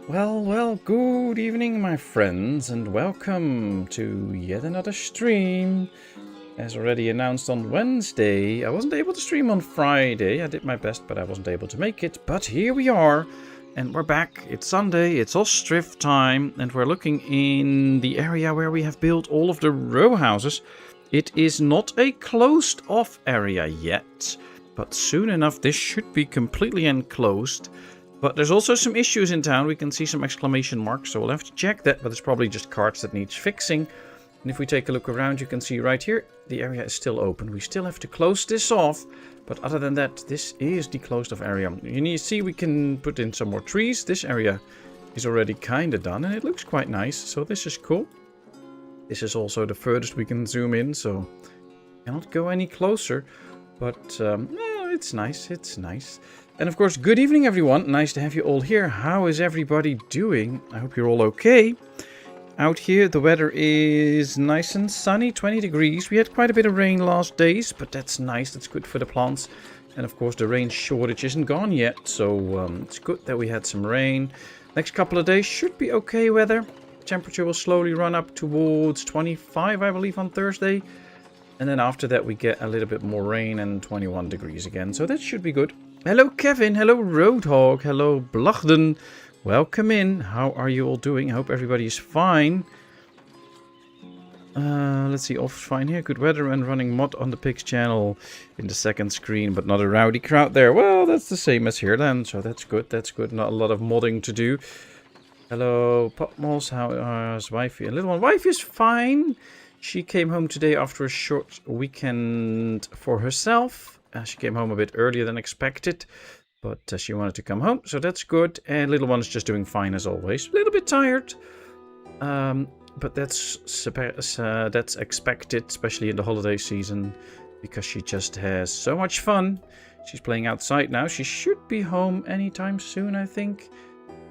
Well, good evening, my friends, and welcome to yet another stream. As already announced on Wednesday, I wasn't able to stream on Friday. I did my best, but I wasn't able to make it. But here we are, and we're back. It's Sunday, it's Ostriv time, and we're looking in the area where we have built all of the row houses. It is not a closed-off area yet, but soon enough this should be completely enclosed. But there's also some issues in town. We can see some exclamation marks, so we'll have to check that. But it's probably just carts that needs fixing. And if we take a look around, you can see right here, the area is still open. We still have to close this off. But other than that, this is the closed off area. You see we can put in some more trees. This area is already kind of done, and it looks quite nice. So this is cool. This is also the furthest we can zoom in, so cannot go any closer. But yeah, it's nice. It's nice. And of course, good evening everyone. Nice to have you all here. How is everybody doing? I hope you're all okay. Out here, the weather is nice and sunny, 20 degrees. We had quite a bit of rain last days, but that's nice. That's good for the plants. And of course, the rain shortage isn't gone yet, so it's good that we had some rain. Next couple of days should be okay weather. Temperature will slowly run up towards 25, I believe, on Thursday. And then after that, we get a little bit more rain and 21 degrees again, so that should be good. Hello Kevin, hello Roadhog, hello Blachden. Welcome in. How are you all doing? I hope everybody is fine. Let's see, all fine here. Good weather and running mod on the Pigs channel in the second screen, but not a rowdy crowd there. Well, that's the same as here then, so that's good, that's good. Not a lot of modding to do. Hello Patmos, how is wifey? A little one. Wifey is fine. She came home today after a short weekend for herself. She came home a bit earlier than expected, but she wanted to come home, so that's good. And little one is just doing fine as always. A little bit tired, but that's expected, especially in the holiday season, because she just has so much fun. She's playing outside now. She should be home anytime soon, I think.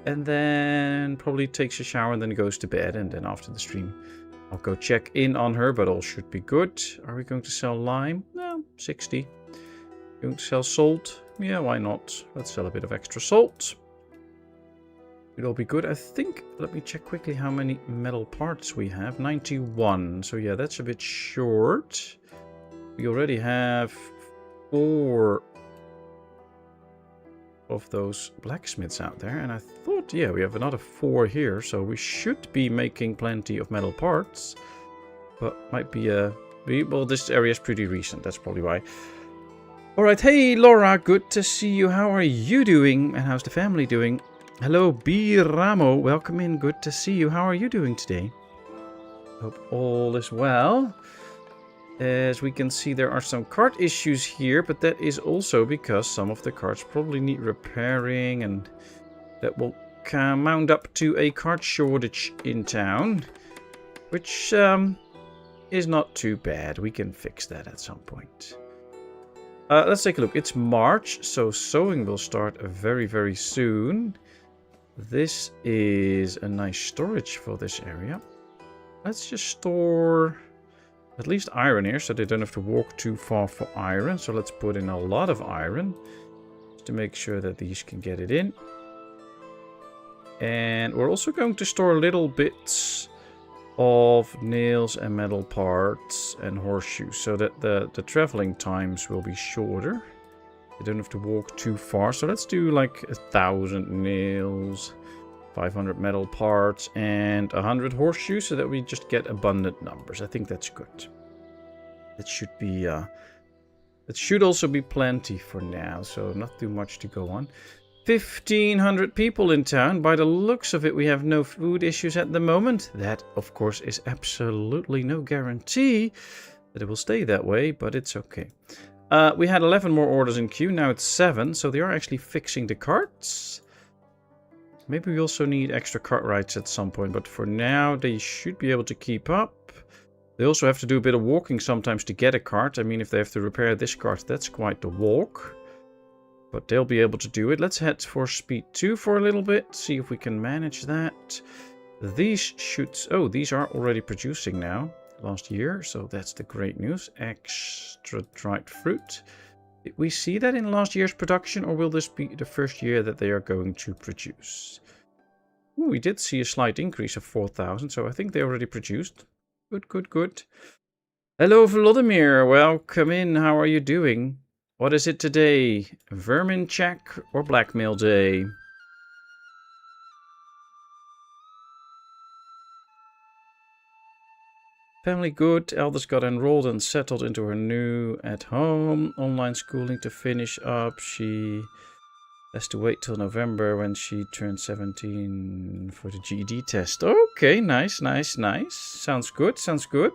And then probably takes a shower and then goes to bed. And then after the stream, I'll go check in on her, but all should be good. Are we going to sell lime? No, 60. Going to sell salt? Yeah, why not? Let's sell a bit of extra salt. It'll be good, I think. Let me check quickly how many metal parts we have. 91. So yeah, that's a bit short. We already have 4 of those blacksmiths out there. And I thought, yeah, we have another 4 here. So we should be making plenty of metal parts. But might be a... Well, this area is pretty recent. That's probably why. Alright, hey Laura, good to see you. How are you doing? And how's the family doing? Hello, B. Ramo, welcome in. Good to see you. How are you doing today? Hope all is well. As we can see, there are some cart issues here, but that is also because some of the carts probably need repairing, and that will mount up to a cart shortage in town, which is not too bad. We can fix that at some point. Let's take a look. It's March, so sowing will start very, very soon. This is a nice storage for this area. Let's just store at least iron here, so they don't have to walk too far for iron. So let's put in a lot of iron to make sure that these can get it in. And we're also going to store little bits of nails and metal parts and horseshoes, so that the traveling times will be shorter. They don't have to walk too far. So let's do like 1,000 nails, 500 metal parts, and 100 horseshoes, so that we just get abundant numbers. I think that's good. That should be that should also be plenty for now, so not too much to go on. 1,500 people in town. By the looks of it, we have no food issues at the moment. That, of course, is absolutely no guarantee that it will stay that way, but it's okay. We had 11 more orders in queue. Now it's 7, so they are actually fixing the carts. Maybe we also need extra cart rides at some point, but for now, they should be able to keep up. They also have to do a bit of walking sometimes to get a cart. I mean, if they have to repair this cart, that's quite the walk. But they'll be able to do it. Let's head for speed 2 for a little bit. See if we can manage that. These should... Oh, these are already producing now. Last year. So that's the great news. Extra dried fruit. Did we see that in last year's production, or will this be the first year that they are going to produce? Ooh, we did see a slight increase of 4,000, so I think they already produced. Good, good, good. Hello, Vladimir. Welcome in. How are you doing? What is it today? Vermin check or blackmail day? Family good. Eldest got enrolled and settled into her new at home. Online schooling to finish up. She has to wait till November when she turns 17 for the GED test. Okay, nice, nice, nice. Sounds good, sounds good.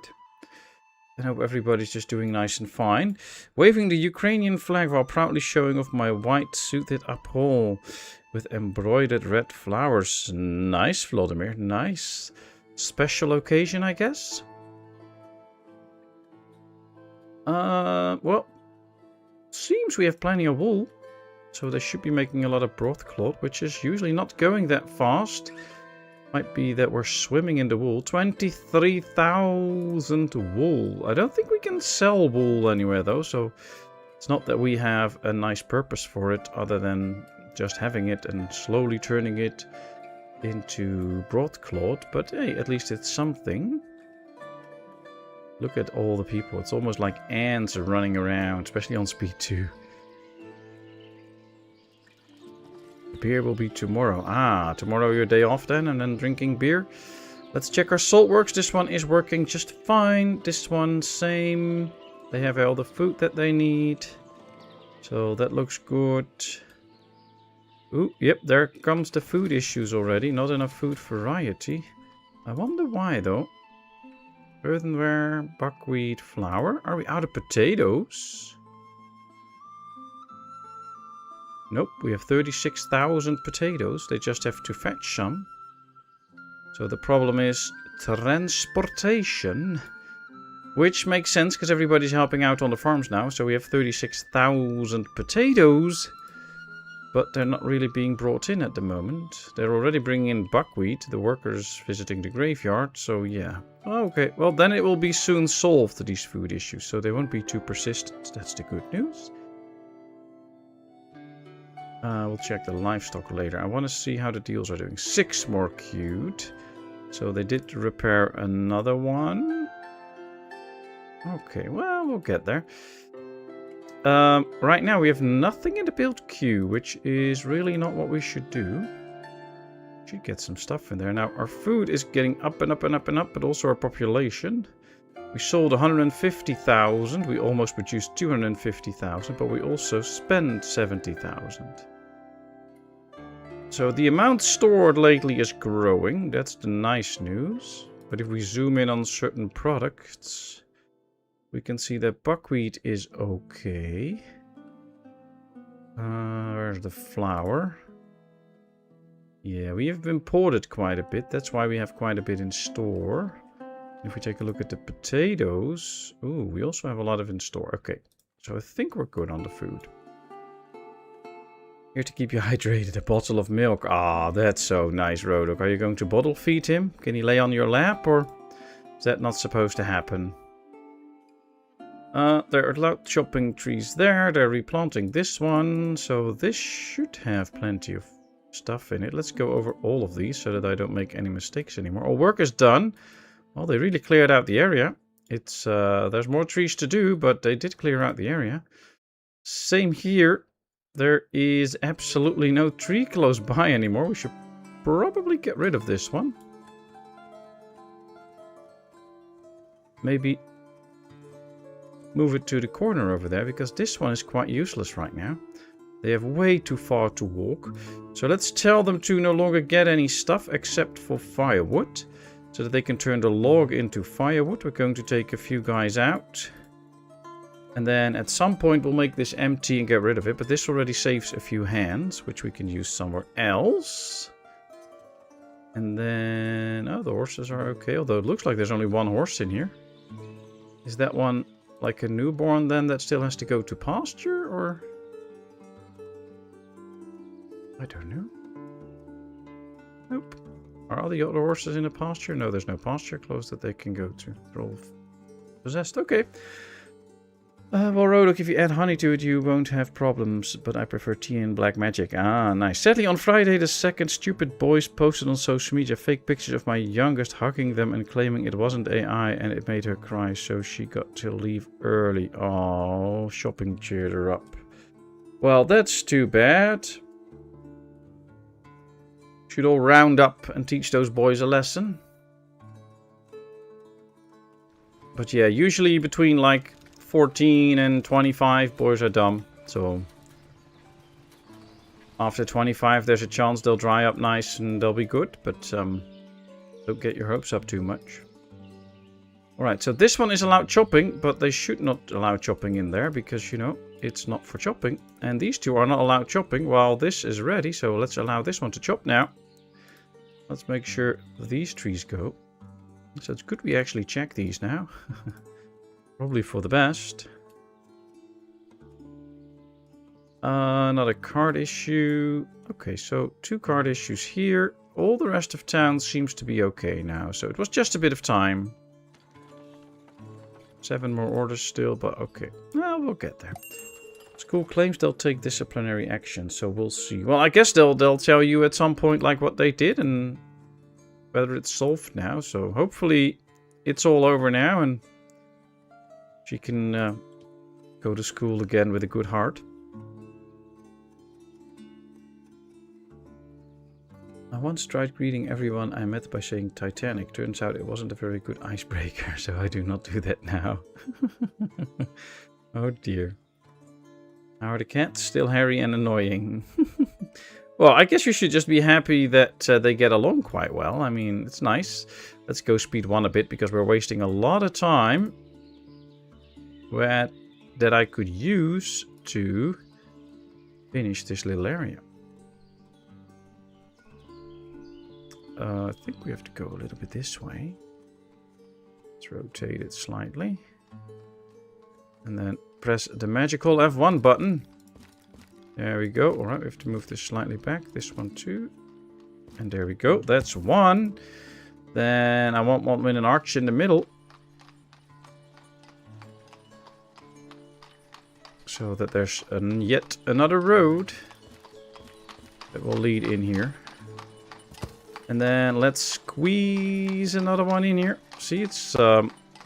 I hope everybody's just doing nice and fine. Waving the Ukrainian flag while proudly showing off my white suited uphaul with embroidered red flowers. Nice, Vladimir, nice. Special occasion, I guess? Well, seems we have plenty of wool. So they should be making a lot of broadcloth, which is usually not going that fast. Might be that we're swimming in the wool. 23,000 wool. I don't think we can sell wool anywhere though, so it's not that we have a nice purpose for it other than just having it and slowly turning it into broadcloth. But hey, at least it's something. Look at all the people. It's almost like ants are running around, especially on speed 2. Beer will be tomorrow. Ah, tomorrow your day off then, and then drinking beer. Let's check our salt works. This one is working just fine. This one, same. They have all the food that they need. So that looks good. Ooh, yep, there comes the food issues already. Not enough food variety. I wonder why though. Earthenware, buckwheat, flour. Are we out of potatoes? Nope, we have 36,000 potatoes. They just have to fetch some. So the problem is transportation. Which makes sense because everybody's helping out on the farms now. So we have 36,000 potatoes. But they're not really being brought in at the moment. They're already bringing in buckwheat. The workers visiting the graveyard. So yeah. Okay, well then it will be soon solved, these food issues. So they won't be too persistent. That's the good news. We'll check the livestock later. I want to see how the deals are doing. 6 more queued. So they did repair another one. Okay, well, we'll get there. Right now we have nothing in the build queue, which is really not what we should do. Should get some stuff in there. Now, our food is getting up and up and up and up, but also our population. We sold 150,000. We almost produced 250,000, but we also spent 70,000. So the amount stored lately is growing. That's the nice news. But if we zoom in on certain products, we can see that buckwheat is okay. Where's the flour? Yeah, we have imported quite a bit. That's why we have quite a bit in store. If we take a look at the potatoes, ooh, we also have a lot of in store. Okay, so I think we're good on the food. Here to keep you hydrated, a bottle of milk. Ah, that's so nice, Rodok. Are you going to bottle feed him? Can he lay on your lap, or is that not supposed to happen? There are loud chopping trees there. They're replanting this one, so this should have plenty of stuff in it. Let's go over all of these so that I don't make any mistakes anymore. All work is done. Well, they really cleared out the area. It's there's more trees to do, but they did clear out the area. Same here. There is absolutely no tree close by anymore. We should probably get rid of this one. Maybe move it to the corner over there, because this one is quite useless right now. They have way too far to walk. So let's tell them to no longer get any stuff except for firewood, so that they can turn the log into firewood. We're going to take a few guys out. And then at some point we'll make this empty and get rid of it. But this already saves a few hands, which we can use somewhere else. And then... oh, the horses are okay. Although it looks like there's only one horse in here. Is that one like a newborn then that still has to go to pasture, or... I don't know. Nope. Are all the other horses in a pasture? No, there's no pasture close that they can go to. They're all possessed. Okay. Well, Rodok, if you add honey to it, you won't have problems, but I prefer tea and black magic. Ah, nice. Sadly, on Friday the 2nd, stupid boys posted on social media fake pictures of my youngest hugging them and claiming it wasn't AI, and it made her cry, so she got to leave early. Oh, shopping cheered her up. Well, that's too bad. Should all round up and teach those boys a lesson. But yeah, usually between like 14 and 25, boys are dumb. So after 25, there's a chance they'll dry up nice and they'll be good. But don't get your hopes up too much. Alright, so this one is allowed chopping, but they should not allow chopping in there because, you know, it's not for chopping. And these two are not allowed chopping while this is ready. So let's allow this one to chop now. Let's make sure these trees go. So it's good we actually check these now. Probably for the best. Another card issue. Okay, so 2 card issues here. All the rest of town seems to be okay now. So it was just a bit of time. 7 more orders still, but okay. Well, we'll get there. School claims they'll take disciplinary action, so we'll see. Well, I guess they'll tell you at some point like what they did and whether it's solved now. So hopefully it's all over now and she can go to school again with a good heart. I once tried greeting everyone I met by saying Titanic. Turns out it wasn't a very good icebreaker, so I do not do that now. Oh dear. How are the cats? Still hairy and annoying. Well, I guess you should just be happy that they get along quite well. I mean, it's nice. Let's go speed 1 a bit because we're wasting a lot of time that I could use to finish this little area. I think we have to go a little bit this way. Let's rotate it slightly. And then press the magical F1 button. There we go. Alright, we have to move this slightly back. This one too. And there we go. That's 1. Then I want one with an arch in the middle. So that there's yet another road that will lead in here. And then let's squeeze another one in here. See, it's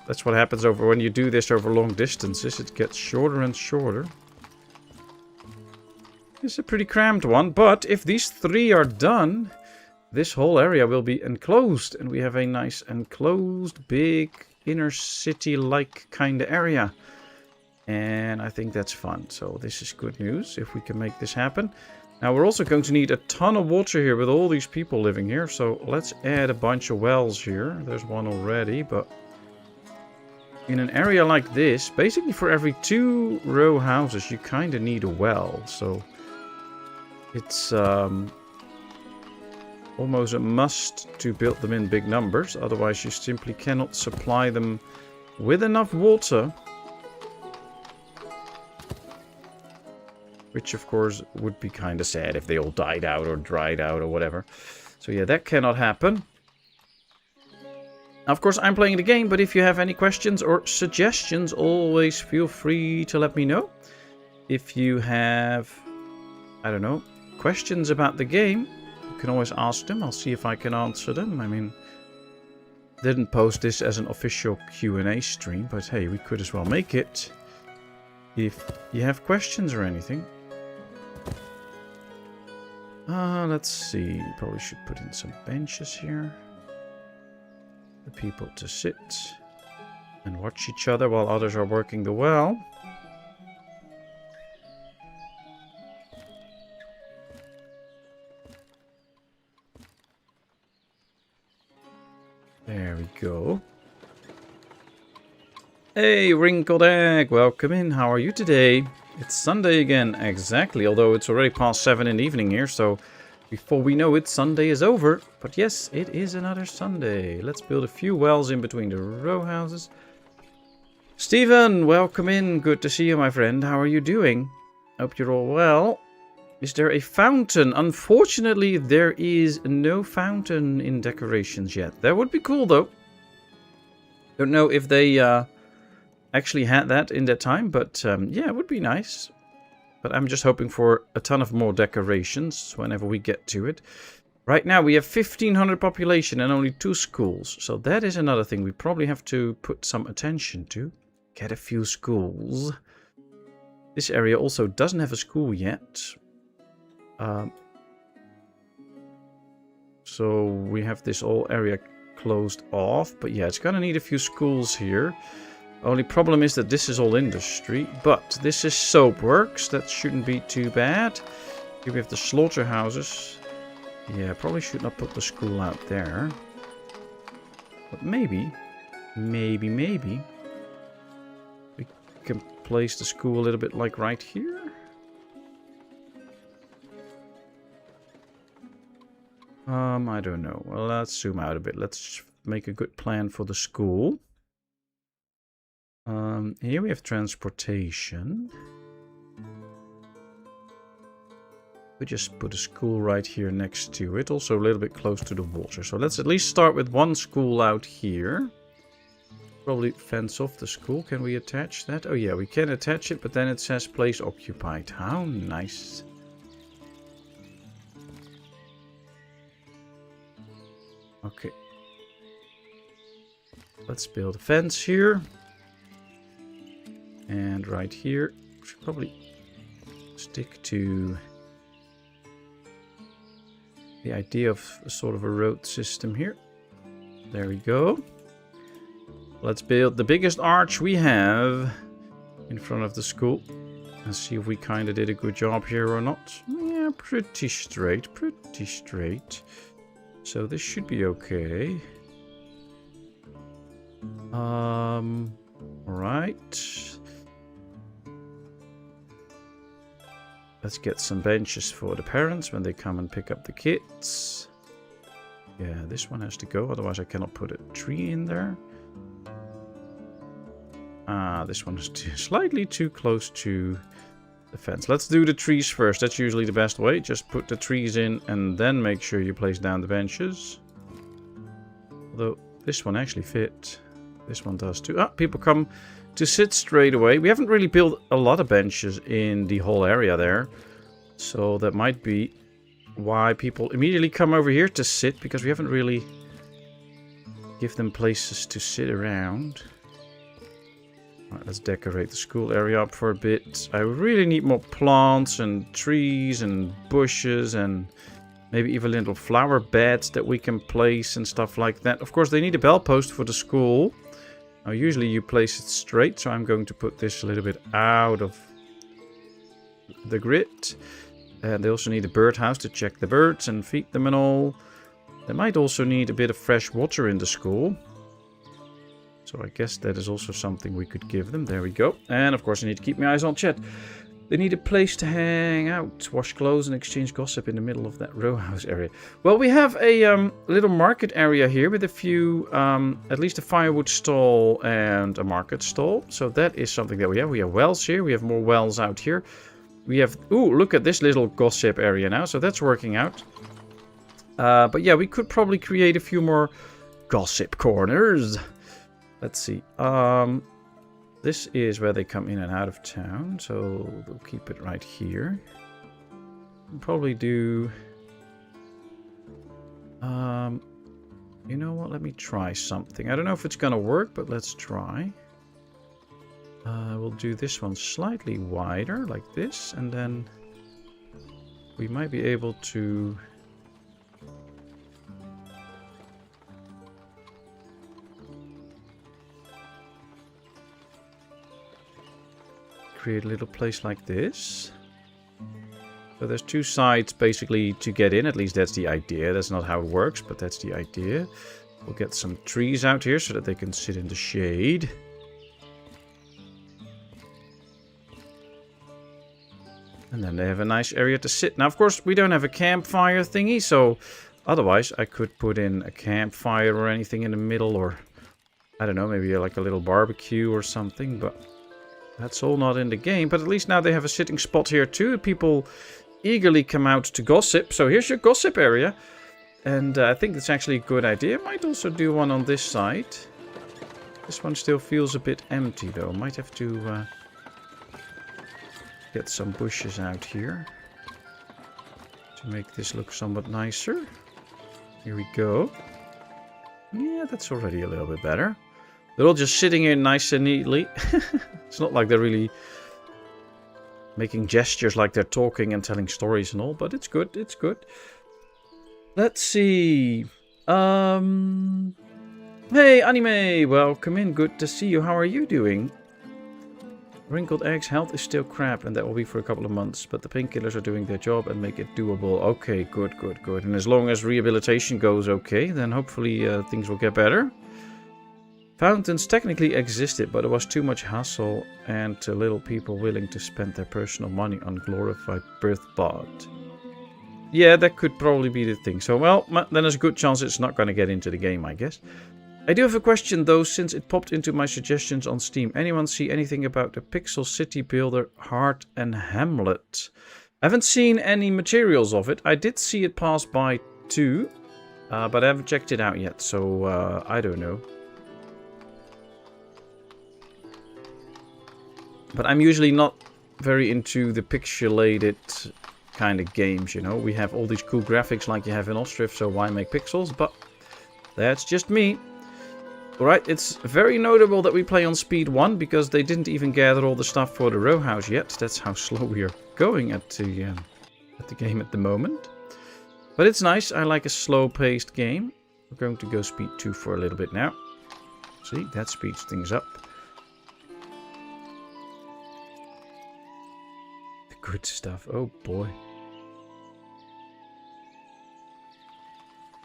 that's what happens over when you do this over long distances. It gets shorter and shorter. It's a pretty cramped one, but if these 3 are done, this whole area will be enclosed. And we have a nice enclosed, big, inner city-like kind of area. And I think that's fun. So this is good news if we can make this happen. Now we're also going to need a ton of water here with all these people living here. So let's add a bunch of wells here. There's one already, but in an area like this, basically for every 2 row houses, you kind of need a well. So it's almost a must to build them in big numbers. Otherwise you simply cannot supply them with enough water. Which, of course, would be kind of sad if they all died out or dried out or whatever. So, yeah, that cannot happen. Now, of course, I'm playing the game, but if you have any questions or suggestions, always feel free to let me know. If you have, I don't know, questions about the game, you can always ask them. I'll see if I can answer them. I mean, didn't post this as an official Q&A stream, but hey, we could as well make it if you have questions or anything. Let's see. Probably should put in some benches here. For people to sit and watch each other while others are working the well. There we go. Hey, Wrinkled Egg, welcome in. How are you today? It's Sunday again, exactly, although it's already past 7 in the evening here, so before we know it, Sunday is over. But yes, it is another Sunday. Let's build a few wells in between the row houses. Stephen, welcome in. Good to see you, my friend. How are you doing? Hope you're all well. Is there a fountain? Unfortunately, there is no fountain in decorations yet. That would be cool, though. Don't know if they actually had that in that time, but yeah, it would be nice. But I'm just hoping for a ton of more decorations whenever we get to it. Right now we have 1,500 population and only 2 schools. So that is another thing we probably have to put some attention to. Get a few schools. This area also doesn't have a school yet. So we have this whole area closed off. But yeah, it's gonna need a few schools here. Only problem is that this is all industry. But this is soapworks. That shouldn't be too bad. Here we have the slaughterhouses. Yeah, probably should not put the school out there. But maybe we can place the school a little bit like right here. I don't know. Well, let's zoom out a bit. Let's make a good plan for the school. Here we have transportation. We just put a school right here next to it. Also a little bit close to the water. So let's at least start with one school out here. Probably fence off the school. Can we attach that? Oh yeah, we can attach it, but then it says place occupied. How nice. Okay. Let's build a fence here. And right here, we should probably stick to the idea of a sort of a road system here. There we go. Let's build the biggest arch we have in front of the school. Let's see if we kind of did a good job here or not. Yeah, pretty straight, pretty straight. So this should be okay. Alright. Let's get some benches for the parents when they come and pick up the kids. Yeah, this one has to go, otherwise I cannot put a tree in there. This one is slightly too close to the fence. Let's do the trees first. That's usually the best way. Just put the trees in and then make sure you place down the benches. Although this one actually fit. This one does too. People come to sit straight away. We haven't really built a lot of benches in the whole area there. So that might be why people immediately come over here to sit, because we haven't really give them places to sit around. Alright, let's decorate the school area up for a bit. I really need more plants and trees and bushes and maybe even little flower beds that we can place and stuff like that. Of course, they need a bell post for the school. Now, usually you place it straight, so I'm going to put this a little bit out of the grid. And they also need a birdhouse to check the birds and feed them and all. They might also need a bit of fresh water in the school. So I guess that is also something we could give them. There we go. And of course I need to keep my eyes on chat. They need a place to hang out, wash clothes and exchange gossip in the middle of that row house area. Well, we have a little market area here with a few, at least a firewood stall and a market stall. So that is something that we have. We have wells here. We have more wells out here. We have, ooh, look at this little gossip area now. So that's working out. But yeah, we could probably create a few more gossip corners. Let's see. This is where they come in and out of town, so we'll keep it right here. We'll probably do... you know what? Let me try something. I don't know if it's gonna work, but let's try. We'll do this one slightly wider, like this, and then we might be able to... create a little place like this. So there's two sides basically to get in. At least that's the idea. That's not how it works, but that's the idea. We'll get some trees out here so that they can sit in the shade. And then they have a nice area to sit. Now, of course, we don't have a campfire thingy, so otherwise I could put in a campfire or anything in the middle, or I don't know, maybe like a little barbecue or something, but that's all not in the game. But at least now they have a sitting spot here too. People eagerly come out to gossip. So here's your gossip area. And I think it's actually a good idea. Might also do one on this side. This one still feels a bit empty though. Might have to get some bushes out here to make this look somewhat nicer. Here we go. Yeah, that's already a little bit better. They're all just sitting here nice and neatly. It's not like they're really making gestures like they're talking and telling stories and all, but it's good, it's good. Let's see. Hey, Anime! Welcome in, good to see you. How are you doing? Wrinkled Egg's health is still crap, and that will be for a couple of months, but the painkillers are doing their job and make it doable. Okay, good, good, good. And as long as rehabilitation goes okay, then hopefully things will get better. Fountains technically existed, but it was too much hassle and too little people willing to spend their personal money on glorified birth bod. Yeah, that could probably be the thing. So, well, then there's a good chance it's not going to get into the game, I guess. I do have a question though, since it popped into my suggestions on Steam. Anyone see anything about the Pixel City Builder Heart and Hamlet? I haven't seen any materials of it. I did see it pass by too, but I haven't checked it out yet, so I don't know. But I'm usually not very into the pixelated kind of games, you know. We have all these cool graphics like you have in Ostriv, so why make pixels? But that's just me. Alright, it's very notable that we play on speed 1 because they didn't even gather all the stuff for the row house yet. That's how slow we are going at the game at the moment. But it's nice. I like a slow-paced game. We're going to go speed 2 for a little bit now. See, that speeds things up. The good stuff. Oh boy.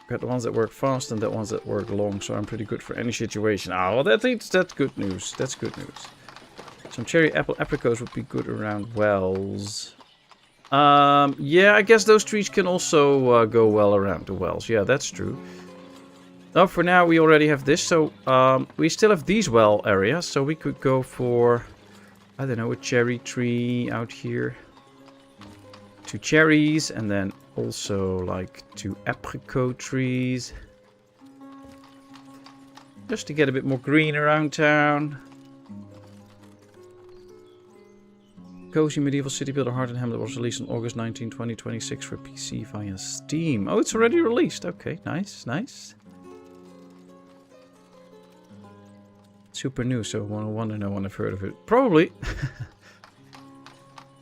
Got the ones that work fast and the ones that work long, so I'm pretty good for any situation. Oh, well, that's good news. That's good news. Some cherry apple apricots would be good around wells. Yeah, I guess those trees can also go well around the wells. Yeah, that's true. Oh, for now we already have this, so we still have these well areas, so we could go for, I don't know, a cherry tree out here. 2 cherries, and then also like 2 apricot trees. Just to get a bit more green around town. Cozy Medieval City Builder Heart and Hamlet was released on August 19, 2026 for PC via Steam. Oh, it's already released. Okay, nice, nice. Super new, so I want to know when I've heard of it. Probably.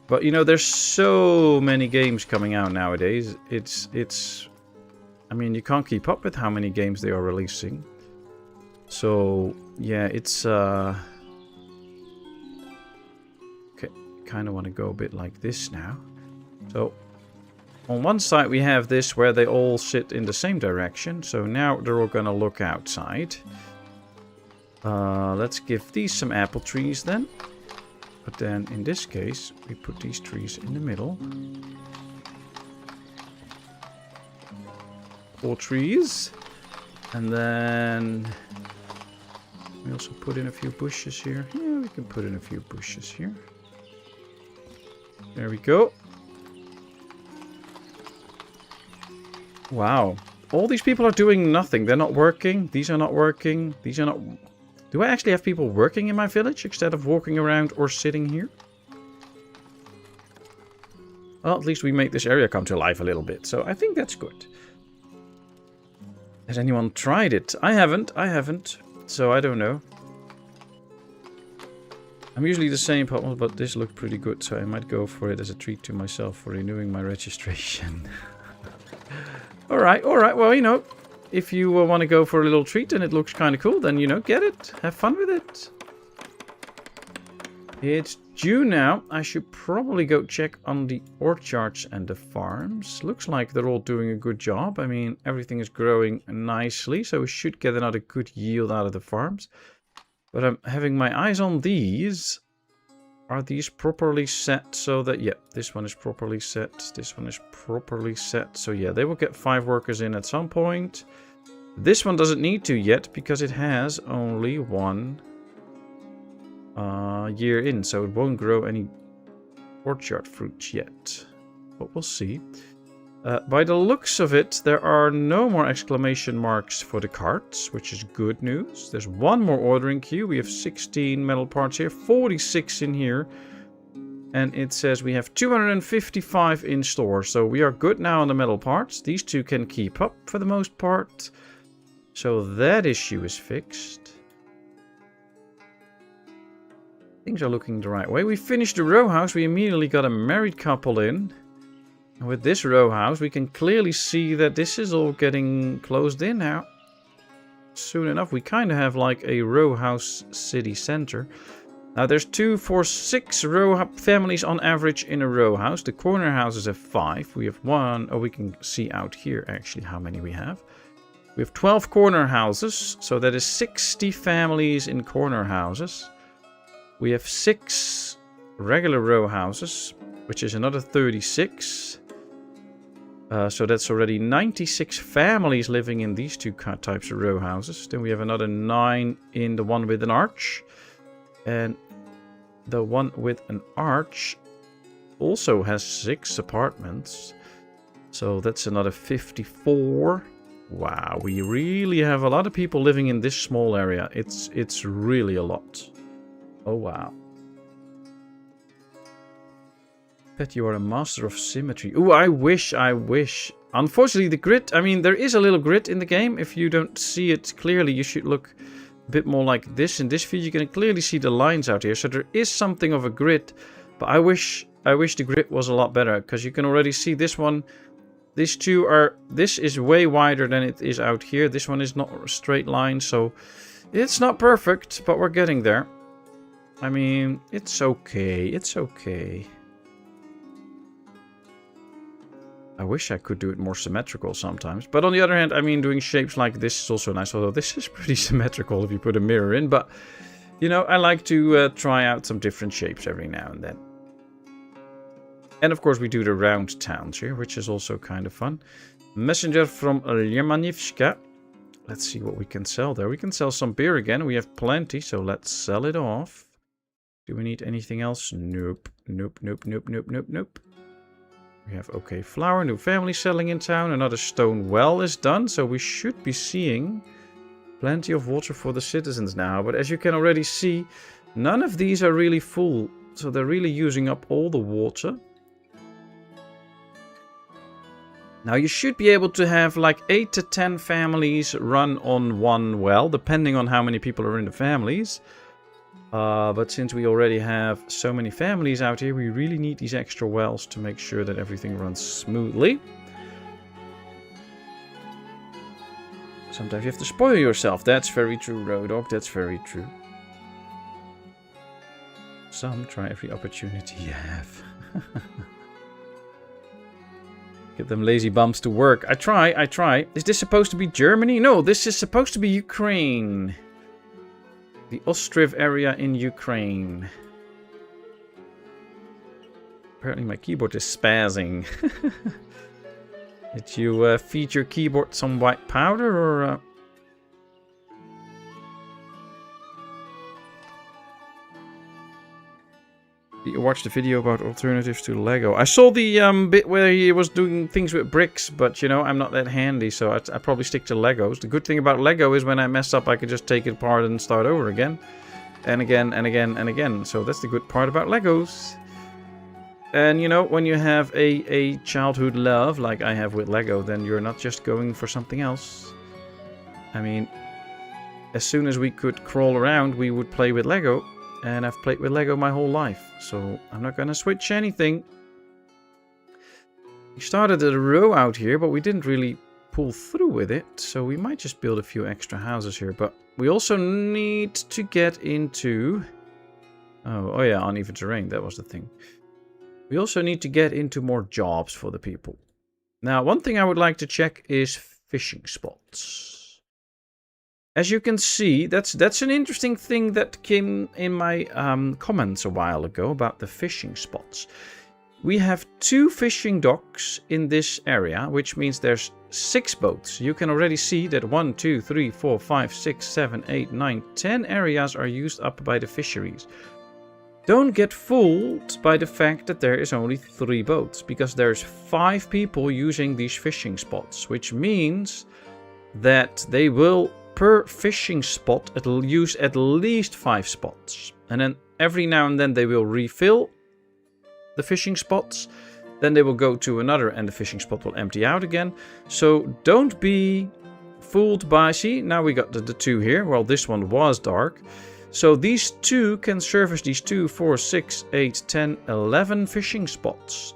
But, you know, there's so many games coming out nowadays. It's... I mean, you can't keep up with how many games they are releasing. So, yeah, it's... Okay, kind of want to go a bit like this now. So, on one side we have this where they all sit in the same direction. So now they're all going to look outside. Let's give these some apple trees then. But then, in this case, we put these trees in the middle. 4 trees. And then we also put in a few bushes here. Yeah, we can put in a few bushes here. There we go. Wow. All these people are doing nothing. They're not working. These are not working. These are not... Do I actually have people working in my village instead of walking around or sitting here? Well, at least we make this area come to life a little bit. So I think that's good. Has anyone tried it? I haven't. So I don't know. I'm usually the same, but this looked pretty good. So I might go for it as a treat to myself for renewing my registration. Alright. Well, you know. If you want to go for a little treat and it looks kind of cool, then, you know, get it. Have fun with it. It's June now. I should probably go check on the orchards and the farms. Looks like they're all doing a good job. I mean, everything is growing nicely, so we should get another good yield out of the farms. But I'm having my eyes on these. Are these properly set so that... Yeah, this one is properly set. This one is properly set. So yeah, they will get 5 workers in at some point. This one doesn't need to yet because it has only 1 year in. So it won't grow any orchard fruits yet. But we'll see. By the looks of it, there are no more exclamation marks for the carts, which is good news. There's one more ordering queue. We have 16 metal parts here, 46 in here. And it says we have 255 in store. So we are good now on the metal parts. These two can keep up for the most part. So that issue is fixed. Things are looking the right way. We finished the row house. We immediately got a married couple in. And with this row house, we can clearly see that this is all getting closed in now. Soon enough, we kind of have like a row house city center. Now there's 2, 4, 6 row families on average in a row house. The corner houses have 5. We have 1. Oh, we can see out here actually how many we have. We have 12 corner houses. So that is 60 families in corner houses. We have 6 regular row houses, which is another 36. So that's already 96 families living in these two types of row houses. Then we have another 9 in the one with an arch. And the one with an arch also has 6 apartments. So that's another 54. Wow, we really have a lot of people living in this small area. It's really a lot. Oh, wow. Bet you are a master of symmetry. Ooh, I wish. Unfortunately, the grid, I mean, there is a little grid in the game. If you don't see it clearly, you should look a bit more like this. In this view, you can clearly see the lines out here. So there is something of a grid. But I wish the grid was a lot better. Because you can already see this one. These two are, this is way wider than it is out here. This one is not a straight line. So it's not perfect, but we're getting there. I mean, it's okay. It's okay. I wish I could do it more symmetrical sometimes. But on the other hand, I mean, doing shapes like this is also nice. Although this is pretty symmetrical if you put a mirror in. But, you know, I like to try out some different shapes every now and then. And of course, we do the round towns here, which is also kind of fun. Messenger from Ljemanivska. Let's see what we can sell there. We can sell some beer again. We have plenty, so let's sell it off. Do we need anything else? Nope. Nope, nope, nope, nope, nope, nope. We have okay flour, new family selling in town. Another stone well is done, so we should be seeing plenty of water for the citizens now. But as you can already see, none of these are really full. So they're really using up all the water. Now you should be able to have like 8 to 10 families run on one well, depending on how many people are in the families. But since we already have so many families out here, we really need these extra wells to make sure that everything runs smoothly. Sometimes you have to spoil yourself. That's very true, Rodog. That's very true. Some try every opportunity you have. Get them lazy bums to work. I try. Is this supposed to be Germany? No, this is supposed to be Ukraine. The Ostriv area in Ukraine. Apparently my keyboard is spazzing. Did you feed your keyboard some white powder or... You watched the video about alternatives to Lego. I saw the bit where he was doing things with bricks, but you know, I'm not that handy, so I probably stick to Legos. The good thing about Lego is when I mess up, I can just take it apart and start over again. And again, and again, and again. So that's the good part about Legos. And you know, when you have a childhood love, like I have with Lego, then you're not just going for something else. I mean, as soon as we could crawl around, we would play with Lego. And I've played with Lego my whole life, so I'm not going to switch anything. We started a row out here, but we didn't really pull through with it. So we might just build a few extra houses here. But we also need to get into... Oh yeah, uneven terrain, that was the thing. We also need to get into more jobs for the people. Now, one thing I would like to check is fishing spots. As you can see, that's an interesting thing that came in my comments a while ago about the fishing spots. We have 2 fishing docks in this area, which means there's 6 boats. You can already see that 1, 2, 3, 4, 5, 6, 7, 8, 9, 10 areas are used up by the fisheries. Don't get fooled by the fact that there is only 3 boats, because there's 5 people using these fishing spots, which means that they will, per fishing spot, it'll use at least 5 spots. And then every now and then they will refill the fishing spots. Then they will go to another and the fishing spot will empty out again. So don't be fooled by... See, now we got the 2 here. Well, this one was dark. So these 2 can service these 2, 4, 6, 8, 10, 11 fishing spots.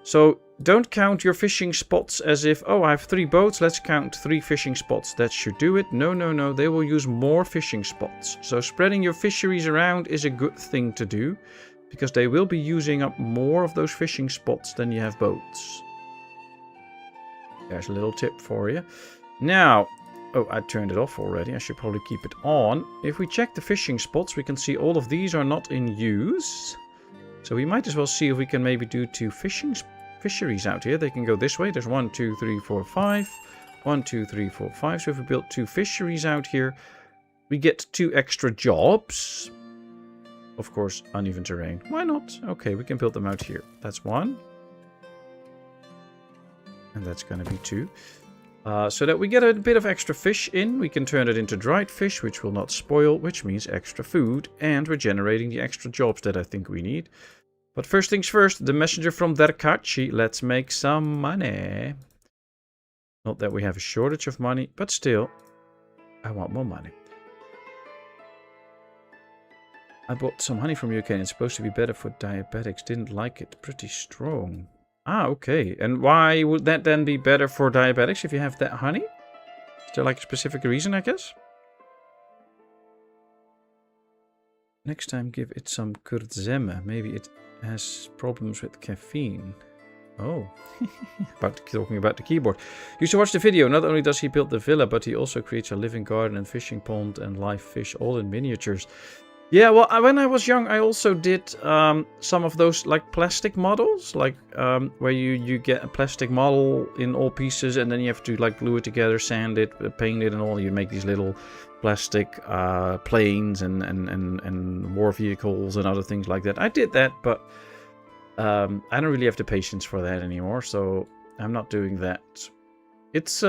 So don't count your fishing spots as if, oh, I have 3 boats, let's count 3 fishing spots. That should do it. No, no, no. They will use more fishing spots. So spreading your fisheries around is a good thing to do, because they will be using up more of those fishing spots than you have boats. There's a little tip for you. Now, oh, I turned it off already. I should probably keep it on. If we check the fishing spots, we can see all of these are not in use. So we might as well see if we can maybe do 2 fisheries out here. They can go this way. There's 1, 2, 3, 4, 5. 1, 2, 3, 4, 5. So if we build 2 fisheries out here, we get 2 extra jobs. Of course, uneven terrain. Why not? Okay, we can build them out here. That's 1. And that's going to be 2. So that we get a bit of extra fish in. We can turn it into dried fish, which will not spoil, which means extra food. And we're generating the extra jobs that I think we need. But first things first, the messenger from Derkachi. Let's make some money. Not that we have a shortage of money, but still, I want more money. I bought some honey from UK and it's supposed to be better for diabetics. Didn't like it. Pretty strong. Ah, okay. And why would that then be better for diabetics if you have that honey? Is there like a specific reason, I guess? Next time give it some kurzeme. Maybe it has problems with caffeine. Oh. Talking about the keyboard. You should watch the video. Not only does he build the villa, but he also creates a living garden and fishing pond and live fish, all in miniatures. Yeah, well, when I was young, I also did some of those like plastic models, like where you get a plastic model in all pieces, and then you have to like glue it together, sand it, paint it, and all. You make these little plastic planes and war vehicles and other things like that. I did that, but I don't really have the patience for that anymore, so I'm not doing that. It's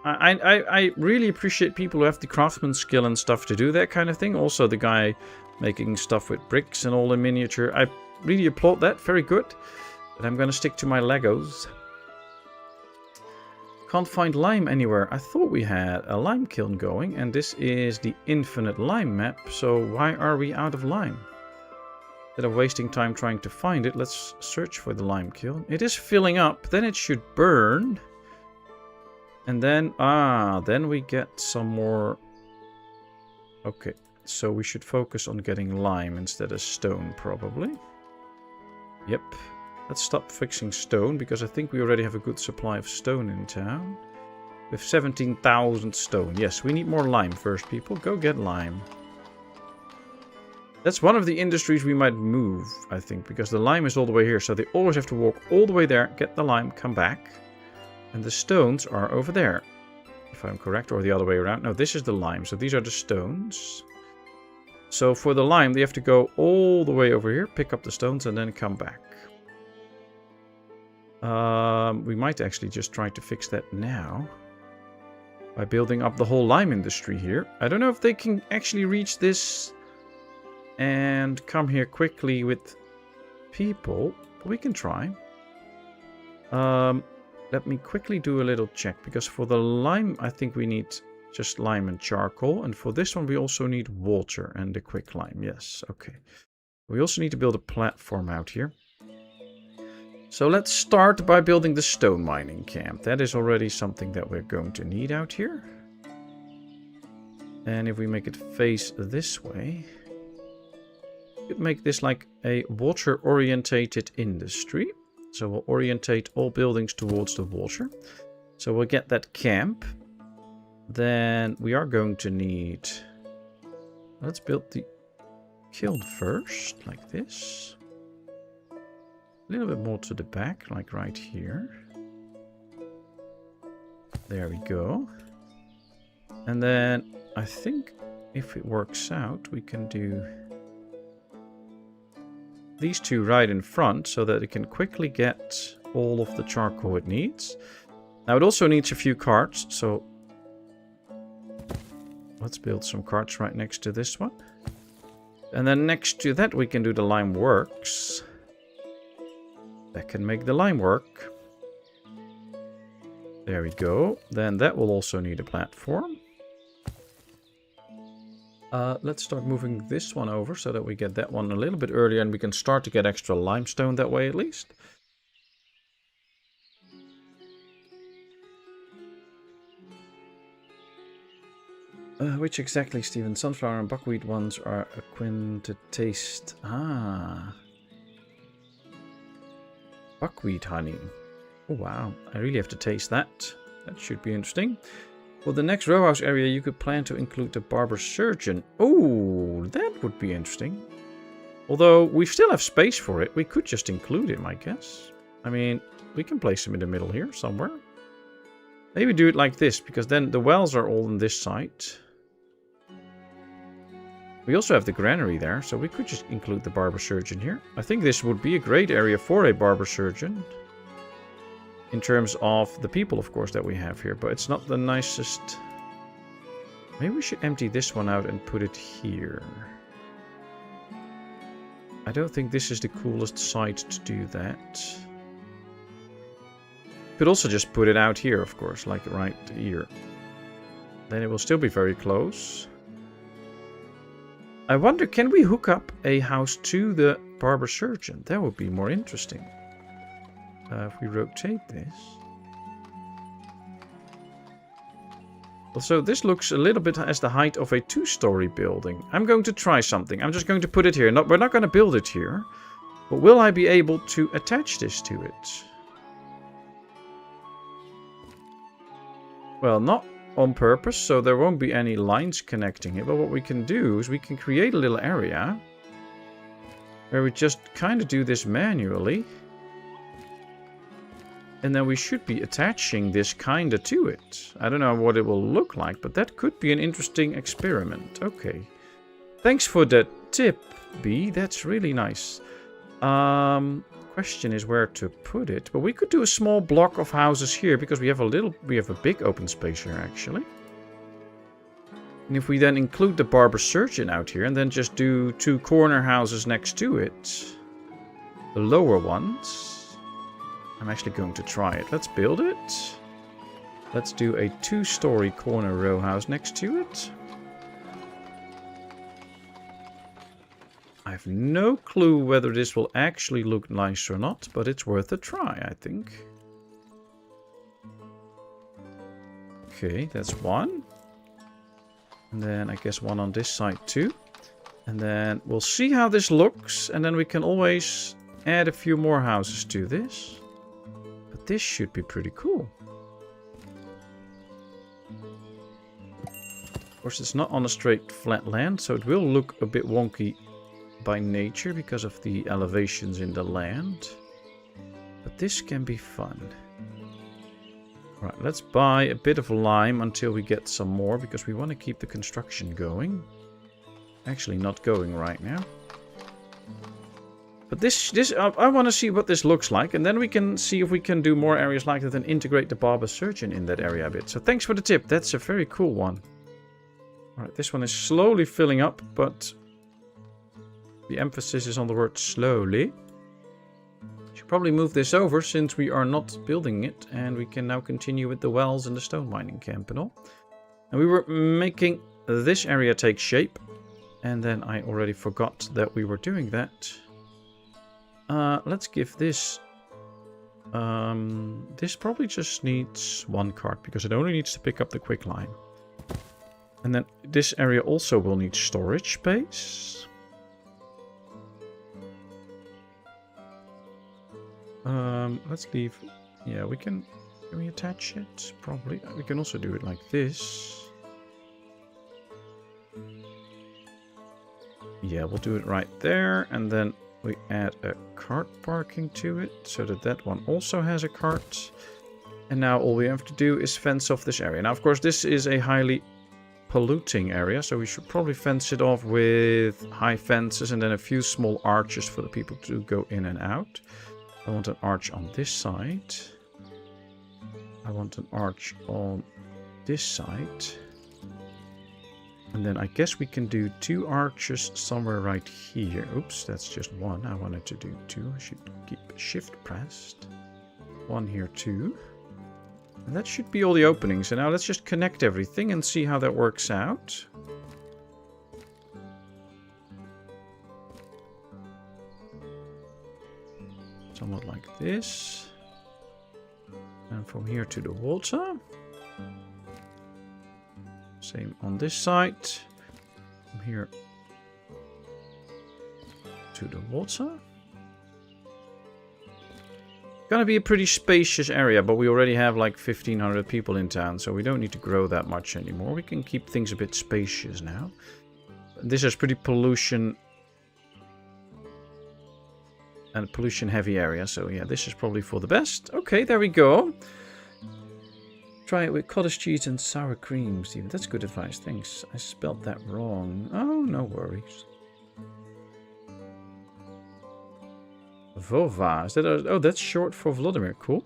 I really appreciate people who have the craftsman skill and stuff to do that kind of thing. Also, the guy making stuff with bricks and all in miniature. I really applaud that. Very good. But I'm going to stick to my Legos. Can't find lime anywhere. I thought we had a lime kiln going. And this is the infinite lime map. So why are we out of lime? Instead of wasting time trying to find it, let's search for the lime kiln. It is filling up. Then it should burn. And then, then we get some more. Okay, so we should focus on getting lime instead of stone, probably. Yep. Let's stop fixing stone, because I think we already have a good supply of stone in town. We have 17,000 stone. Yes, we need more lime first, people. Go get lime. That's one of the industries we might move, I think, because the lime is all the way here. So they always have to walk all the way there, get the lime, come back. And the stones are over there, if I'm correct, or the other way around. No, this is the lime, so these are the stones. So for the lime, they have to go all the way over here, pick up the stones, and then come back. We might actually just try to fix that now by building up the whole lime industry here. I don't know if they can actually reach this and come here quickly with people, but we can try. Let me quickly do a little check, because for the lime, I think we need just lime and charcoal. And for this one, we also need water and the quick lime. Yes, okay. We also need to build a platform out here. So let's start by building the stone mining camp. That is already something that we're going to need out here. And if we make it face this way, we could make this like a water-orientated industry. So we'll orientate all buildings towards the water. So we'll get that camp. Then we are going to need... Let's build the kiln first, like this. A little bit more to the back, like right here. There we go. And then I think if it works out, we can do these two right in front so that it can quickly get all of the charcoal it needs. Now it also needs a few carts, so let's build some carts right next to this one. And then next to that we can do the lime works. That can make the lime work. There we go. Then that will also need a platform. Let's start moving this one over so that we get that one a little bit earlier and we can start to get extra limestone that way at least. Which exactly, Stephen? Sunflower and buckwheat ones are akin to taste. Ah. Buckwheat honey. Oh, wow. I really have to taste that. That should be interesting. For the next row house area, you could plan to include the barber surgeon. Oh, that would be interesting. Although we still have space for it. We could just include him, I guess. I mean, we can place him in the middle here somewhere. Maybe do it like this, because then the wells are all on this side. We also have the granary there, so we could just include the barber surgeon here. I think this would be a great area for a barber surgeon. In terms of the people, of course, that we have here. But it's not the nicest. Maybe we should empty this one out and put it here. I don't think this is the coolest site to do that. Could also just put it out here, of course, like right here. Then it will still be very close. I wonder, can we hook up a house to the barber surgeon? That would be more interesting. If we rotate this. Also, this looks a little bit as the height of a 2-story building. I'm going to try something. I'm just going to put it here. We're not going to build it here. But will I be able to attach this to it? Well, not on purpose, so there won't be any lines connecting it. But what we can do is we can create a little area where we just kind of do this manually. And then we should be attaching this kind of to it. I don't know what it will look like, but that could be an interesting experiment. Okay. Thanks for the tip, B. That's really nice. Question is where to put it. But we could do a small block of houses here because we have a big open space here actually. And if we then include the barber surgeon out here and then just do 2 corner houses next to it, the lower ones. I'm actually going to try it. Let's build it. Let's do a 2-story corner row house next to it. I have no clue whether this will actually look nice or not, but it's worth a try, I think. Okay, that's one. And then I guess one on this side too. And then we'll see how this looks, and then we can always add a few more houses to this. But this should be pretty cool. Of course, it's not on a straight flat land, so it will look a bit wonky by nature because of the elevations in the land. But this can be fun. Alright, let's buy a bit of lime until we get some more, because we want to keep the construction going. Actually, not going right now. But I want to see what this looks like, and then we can see if we can do more areas like that and integrate the barber surgeon in that area a bit. So thanks for the tip. That's a very cool one. Alright, this one is slowly filling up, but the emphasis is on the word slowly. Should probably move this over since we are not building it, and we can now continue with the wells and the stone mining camp and all. And we were making this area take shape, and then I already forgot that we were doing that. Let's give this... this probably just needs 1 cart, because it only needs to pick up the quicklime. And then this area also will need storage space. Let's leave... Yeah, we can... Can we attach it? Probably. We can also do it like this. Yeah, we'll do it right there, and then we add a cart parking to it, so that that one also has a cart. And now all we have to do is fence off this area. Now, of course, this is a highly polluting area, so we should probably fence it off with high fences and then a few small arches for the people to go in and out. I want an arch on this side. I want an arch on this side. And then I guess we can do 2 arches somewhere right here. Oops, that's just 1. I wanted to do 2. I should keep shift pressed. 1 here too. And that should be all the openings. So now let's just connect everything and see how that works out. Somewhat like this. And from here to the water. Same on this side. From here to the water. Gonna be a pretty spacious area, but we already have like 1,500 people in town, so we don't need to grow that much anymore. We can keep things a bit spacious now. This is pretty pollution and pollution heavy area, so yeah, this is probably for the best. Okay, there we go. Try it with cottage cheese and sour cream, Steven. That's good advice, thanks. I spelled that wrong. Oh, no worries. Vova. Is that oh, that's short for Vladimir. Cool.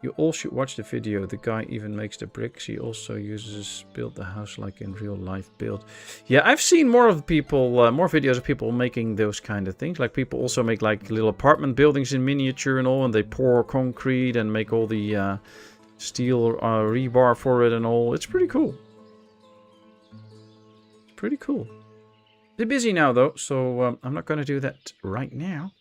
You all should watch the video. The guy even makes the bricks. He also uses build the house like in real life build. Yeah, I've seen more of people, more videos of people making those kind of things. Like people also make like little apartment buildings in miniature and all, and they pour concrete and make all the steel rebar for it and all. It's pretty cool. It's pretty cool. They're busy now though, so I'm not going to do that right now.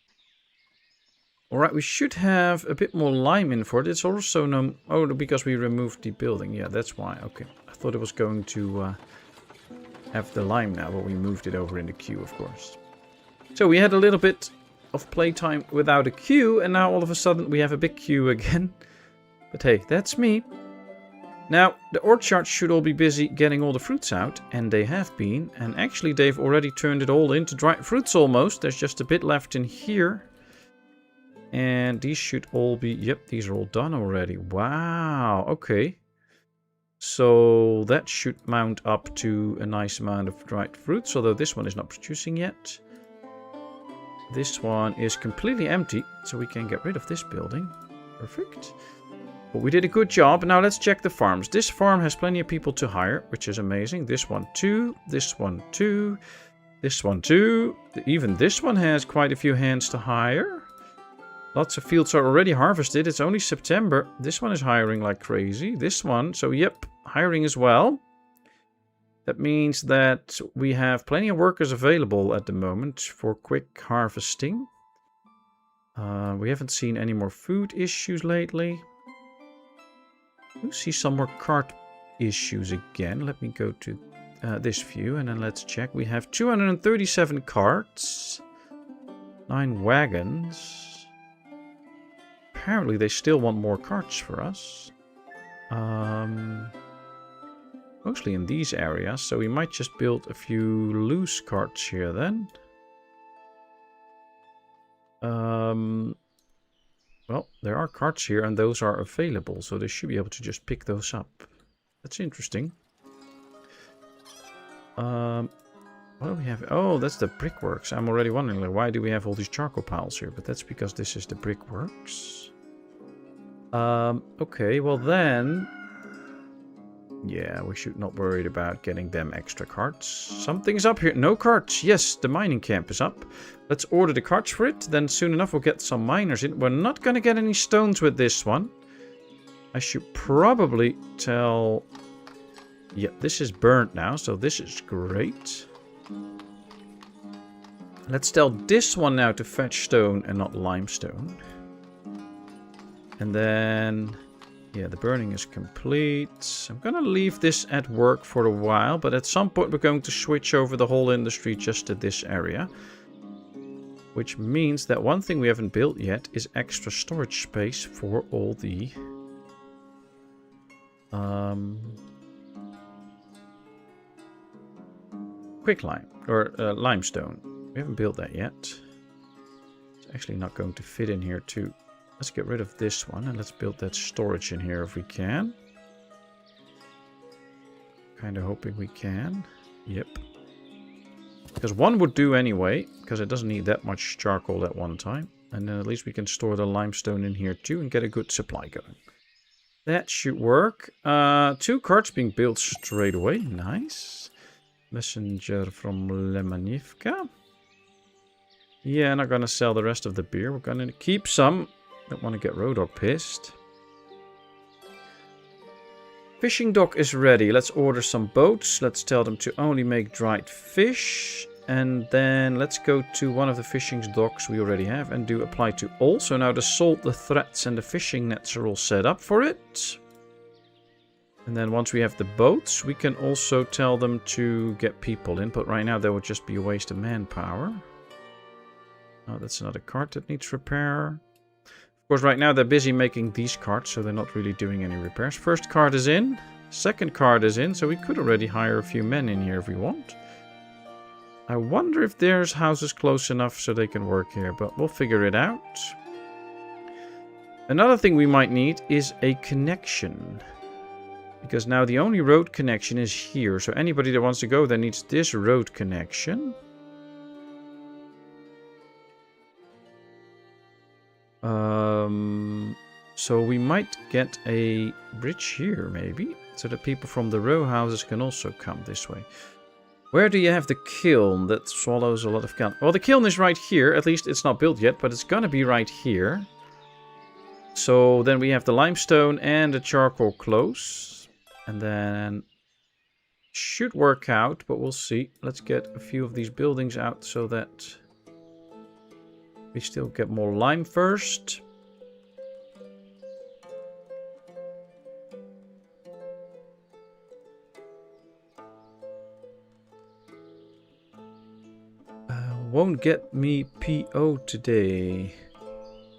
Alright, we should have a bit more lime in for it. It's also no... Oh, because we removed the building. Yeah, that's why. Okay. I thought it was going to have the lime now, but we moved it over in the queue, of course. So we had a little bit of playtime without a queue, and now all of a sudden we have a big queue again. But hey, that's me. Now, the orchards should all be busy getting all the fruits out, and they have been. And actually, they've already turned it all into dried fruits almost. There's just a bit left in here. And these should all be... Yep, these are all done already. Wow, okay. So that should mount up to a nice amount of dried fruits, although this one is not producing yet. This one is completely empty, so we can get rid of this building. Perfect. But we did a good job. Now let's check the farms. This farm has plenty of people to hire, which is amazing. This one too. This one too. This one too. Even this one has quite a few hands to hire. Lots of fields are already harvested. It's only September. This one is hiring like crazy. This one, so yep, hiring as well. That means that we have plenty of workers available at the moment for quick harvesting. We haven't seen any more food issues lately. We see some more cart issues again. Let me go to this view and then let's check. We have 237 carts, 9 wagons. Apparently they still want more carts for us. Mostly in these areas, so we might just build a few loose carts here then. Well, there are carts here and those are available, so they should be able to just pick those up. That's interesting. What do we have? Oh, that's the brickworks. I'm already wondering, like, why do we have all these charcoal piles here? But that's because this is the brickworks. Okay, well then... Yeah, we should not worry about getting them extra carts. Something's up here. No carts. Yes, the mining camp is up. Let's order the carts for it. Then soon enough we'll get some miners in. We're not going to get any stones with this one. I should probably tell... Yeah, this is burnt now, so this is great. Let's tell this one now to fetch stone and not limestone. And then... Yeah, the burning is complete. I'm gonna leave this at work for a while, but at some point we're going to switch over the whole industry just to this area. Which means that one thing we haven't built yet is extra storage space for all the... quicklime, or limestone. We haven't built that yet. It's actually not going to fit in here too. Let's get rid of this one and let's build that storage in here if we can. Kind of hoping we can. Yep. Because one would do anyway, because it doesn't need that much charcoal at one time. And then at least we can store the limestone in here too and get a good supply going. That should work. 2 carts being built straight away. Nice. Messenger from Lemanivka. Yeah, not gonna sell the rest of the beer. We're gonna keep some. Don't want to get Rodok pissed. Fishing dock is ready. Let's order some boats. Let's tell them to only make dried fish. And then let's go to one of the fishing docks we already have and do apply to all. So now the salt, the threads and the fishing nets are all set up for it. And then once we have the boats, we can also tell them to get people in. But right now that would just be a waste of manpower. Oh, that's another cart that needs repair. Of course, right now they're busy making these carts, so they're not really doing any repairs. First cart is in. Second cart is in, so we could already hire a few men in here if we want. I wonder if there's houses close enough so they can work here, but we'll figure it out. Another thing we might need is a connection. Because now the only road connection is here, so anybody that wants to go there needs this road connection. So we might get a bridge here, maybe, so that people from the row houses can also come this way. Where do you have the kiln? That swallows a lot of kiln. Well, the kiln is right here. At least it's not built yet, but it's gonna be right here. So then we have the limestone and the charcoal close. And then should work out, but we'll see. Let's get a few of these buildings out so that we still get more lime first. Won't get me PO today.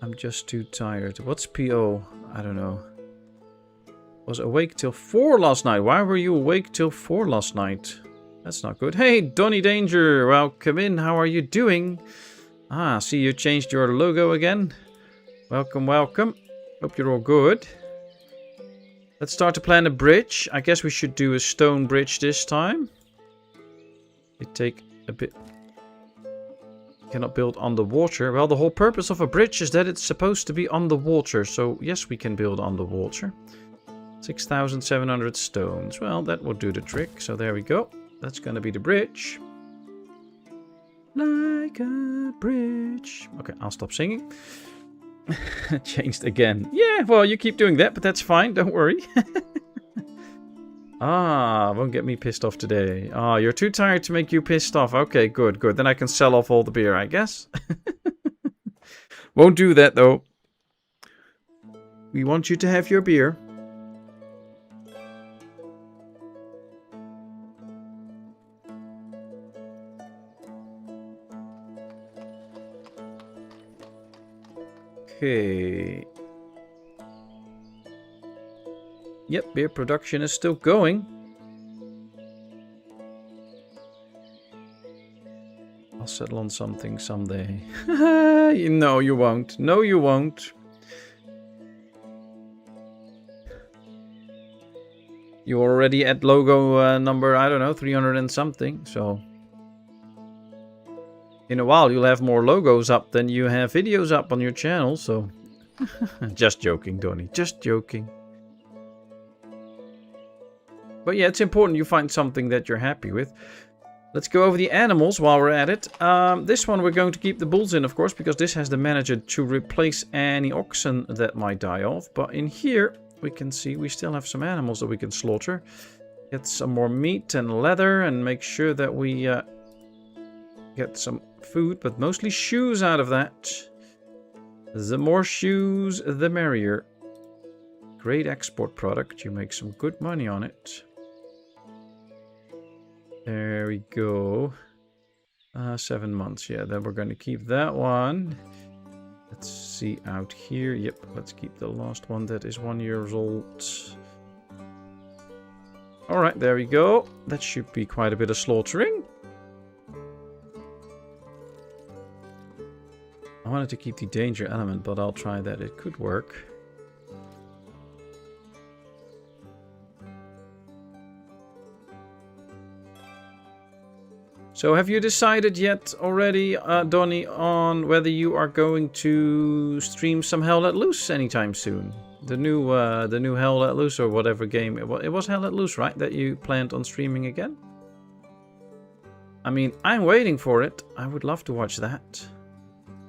I'm just too tired. What's PO? I don't know. Was awake till 4 last night. Why were you awake till 4 last night? That's not good. Hey, Donny Danger. Welcome in. How are you doing? Ah, see you changed your logo again. Welcome, welcome. Hope you're all good. Let's start to plan a bridge. I guess we should do a stone bridge this time. It take a bit... Cannot build on the water. Well, the whole purpose of a bridge is that it's supposed to be on the water. So, yes, we can build on the water. 6,700 stones. Well, that will do the trick. So, there we go. That's going to be the bridge. Like a bridge. Okay, I'll stop singing. Changed again. Yeah, well, you keep doing that, but that's fine. Don't worry. Ah, won't get me pissed off today. Ah, you're too tired to make you pissed off. Okay, good, good. Then I can sell off all the beer, I guess. Won't do that, though. We want you to have your beer. Okay. Yep, beer production is still going. I'll settle on something someday. No, you won't. No, you won't. You're already at logo number, I don't know, 300 and something, so... In a while, you'll have more logos up than you have videos up on your channel, so... Just joking, Donny. Just joking. But yeah, it's important you find something that you're happy with. Let's go over the animals while we're at it. This one we're going to keep the bulls in, of course, because this has the manager to replace any oxen that might die off. But in here, we can see we still have some animals that we can slaughter. Get some more meat and leather and make sure that we get some food, but mostly shoes out of that. The more shoes, the merrier. Great export product. You make some good money on it. There we go. 7 months. Yeah, then we're going to keep that one. Let's see out here. Yep, let's keep the last one that is 1 year old. Alright, there we go. That should be quite a bit of slaughtering. I wanted to keep the danger element, but I'll try that. It could work. So have you decided yet already, Donny, on whether you are going to stream some Hell Let Loose anytime soon? The new Hell Let Loose or whatever game it was Hell Let Loose, right? That you planned on streaming again? I mean, I'm waiting for it. I would love to watch that.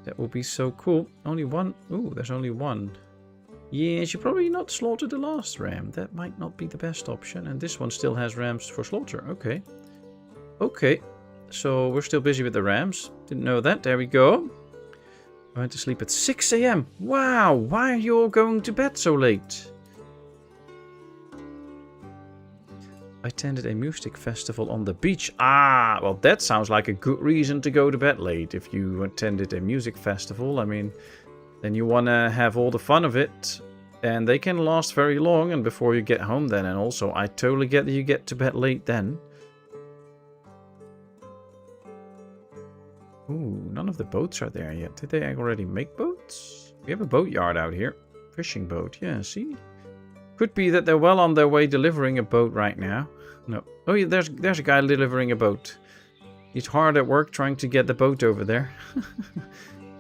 That would be so cool. Only one. Ooh, there's only one. Yeah, she probably not slaughter the last ram. That might not be the best option. And this one still has rams for slaughter. Okay. Okay. So we're still busy with the rams. Didn't know that. There we go. I went to sleep at 6 AM. Wow. Why are you all going to bed so late? I attended a music festival on the beach. Ah, well, that sounds like a good reason to go to bed late. If you attended a music festival, I mean, then you want to have all the fun of it. And they can last very long and before you get home then. And also, I totally get that you get to bed late then. Ooh, none of the boats are there yet. Did they already make boats? We have a boatyard out here. Fishing boat, yeah, see? Could be that they're well on their way delivering a boat right now. No. Oh, yeah, there's a guy delivering a boat. He's hard at work trying to get the boat over there.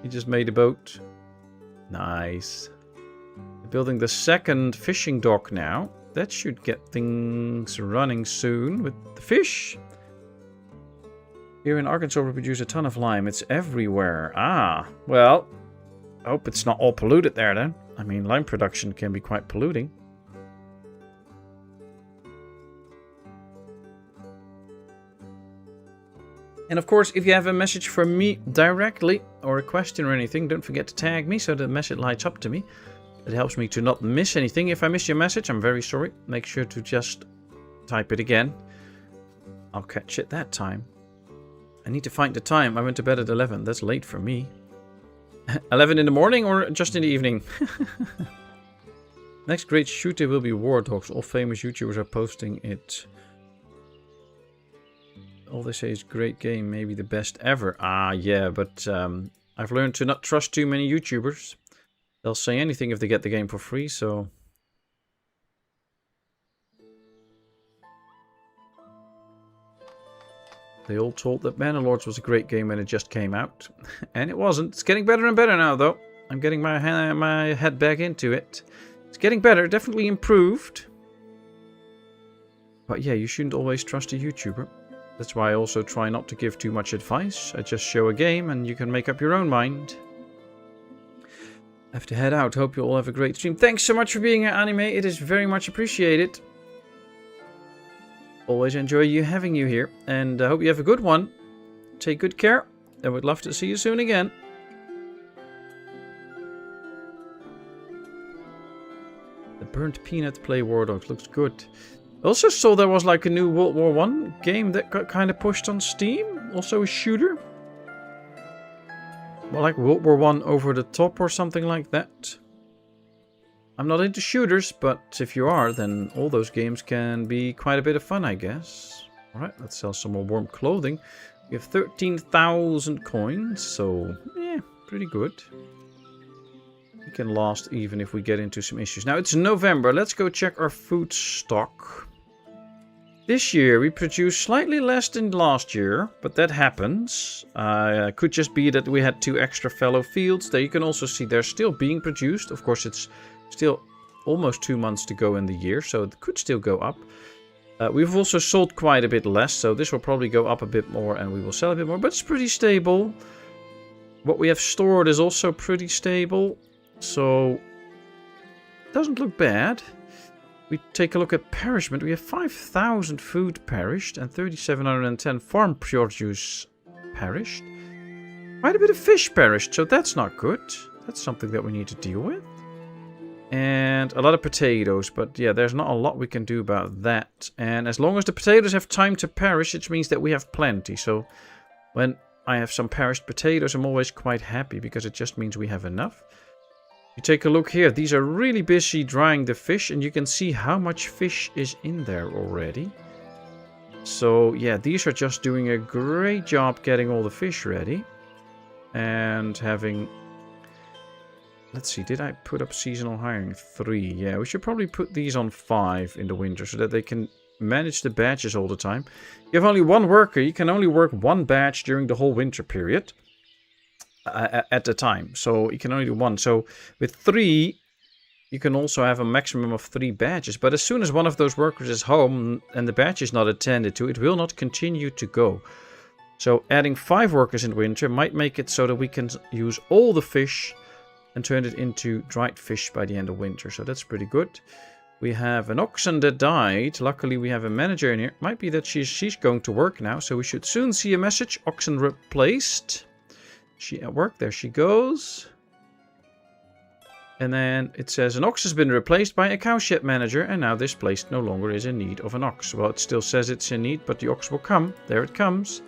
He just made a boat. Nice. They're building the second fishing dock now. That should get things running soon with the fish. Here in Arkansas we produce a ton of lime. It's everywhere. Ah, well, I hope it's not all polluted there then. I mean, lime production can be quite polluting. And of course, if you have a message for me directly or a question or anything, don't forget to tag me so the message lights up to me. It helps me to not miss anything. If I miss your message, I'm very sorry. Make sure to just type it again. I'll catch it that time. I need to find the time. I went to bed at 11. That's late for me. 11 in the morning or just in the evening? Next great shooter will be War Dogs. All famous YouTubers are posting it. All they say is great game, maybe the best ever. Ah, yeah, but I've learned to not trust too many YouTubers. They'll say anything if they get the game for free, so... They all told that Bannerlords was a great game when it just came out. And it wasn't. It's getting better and better now, though. I'm getting my head back into it. It's getting better, definitely improved. But yeah, you shouldn't always trust a YouTuber. That's why I also try not to give too much advice. I just show a game and you can make up your own mind. I have to head out. Hope you all have a great stream. Thanks so much for being here, Anime. It is very much appreciated. Always enjoy having you here. And I hope you have a good one. Take good care. I would love to see you soon again. The Burnt Peanut Play War Dogs looks good. I also saw there was like a new World War I game that got kind of pushed on Steam. Also a shooter. Well, like World War I over the top or something like that. I'm not into shooters, but if you are, then all those games can be quite a bit of fun, I guess. Alright, let's sell some more warm clothing. We have 13,000 coins, so yeah, pretty good. We can last even if we get into some issues. Now, it's November. Let's go check our food stock. This year we produced slightly less than last year, but that happens. Could just be that we had 2 extra fallow fields. There you can also see they're still being produced. Of course, it's still almost 2 months to go in the year, so it could still go up. We've also sold quite a bit less, so this will probably go up a bit more and we will sell a bit more, but it's pretty stable. What we have stored is also pretty stable, so it doesn't look bad. We take a look at perishment. We have 5,000 food perished and 3,710 farm produce perished. Quite a bit of fish perished, so that's not good. That's something that we need to deal with. And a lot of potatoes, but yeah, there's not a lot we can do about that. And as long as the potatoes have time to perish, it means that we have plenty. So when I have some perished potatoes, I'm always quite happy because it just means we have enough. You take a look here. These are really busy drying the fish, and you can see how much fish is in there already. So yeah, these are just doing a great job getting all the fish ready. And having... Let's see, did I put up seasonal hiring? 3. Yeah, we should probably put these on 5 in the winter so that they can manage the batches all the time. You have only one worker. You can only work one batch during the whole winter period at a time. So you can only do one. So with 3, you can also have a maximum of 3 batches. But as soon as one of those workers is home and the batch is not attended to, it will not continue to go. So adding 5 workers in winter might make it so that we can use all the fish and turn it into dried fish by the end of winter. So that's pretty good. We have an oxen that died. Luckily, we have a manager in here. Might be that she's going to work now. So we should soon see a message. Oxen replaced. She at work. There she goes. And then it says an ox has been replaced by a cowshed manager. And now this place no longer is in need of an ox. Well, it still says it's in need, but the ox will come. There it comes.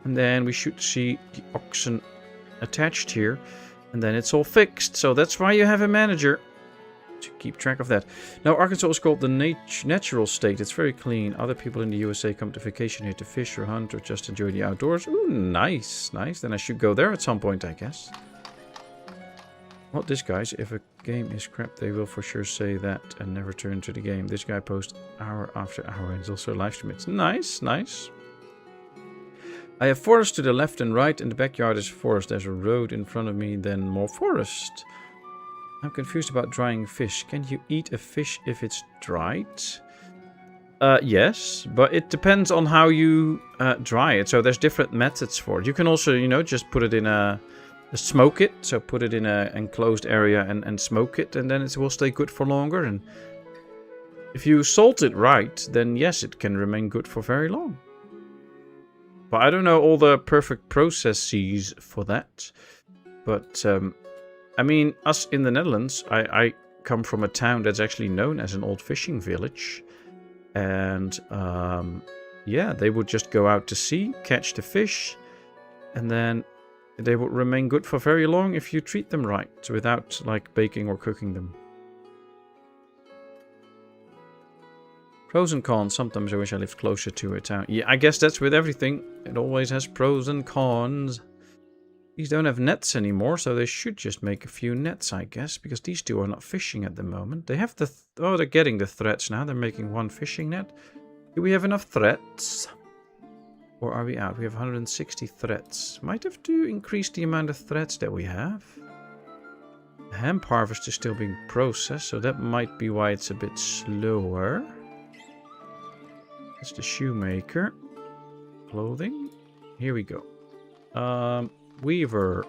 And then we should see the oxen attached here. And then it's all fixed. So that's why you have a manager. To keep track of that. Now, Arkansas is called the natural state. It's very clean. Other people in the USA come to vacation here to fish or hunt or just enjoy the outdoors. Ooh, nice. Nice. Then I should go there at some point, I guess. Not this guys. If a game is crap, they will for sure say that and never turn to the game. This guy posts hour after hour and is also live stream. It's nice. Nice. I have forest to the left and right. In the backyard is forest. There's a road in front of me, then more forest. I'm confused about drying fish. Can you eat a fish if it's dried? Yes, but it depends on how you dry it. So there's different methods for it. You can also, you know, just put it in smoke it. So put it in an enclosed area and smoke it, and then it will stay good for longer. And if you salt it right, then yes, it can remain good for very long. But I don't know all the perfect processes for that. But I mean, us in the Netherlands, I come from a town that's actually known as an old fishing village. And yeah, they would just go out to sea, catch the fish, and then they would remain good for very long if you treat them right, without like baking or cooking them. Pros and cons. Sometimes I wish I lived closer to a town. Yeah, I guess that's with everything. It always has pros and cons. These don't have nets anymore, so they should just make a few nets, I guess, because these two are not fishing at the moment. They have the... oh, they're getting the threads now. They're making one fishing net. Do we have enough threads? Or are we out? We have 160 threads. Might have to increase the amount of threads that we have. The hemp harvest is still being processed, so that might be why it's a bit slower. That's the shoemaker. Clothing. Here we go. Weaver.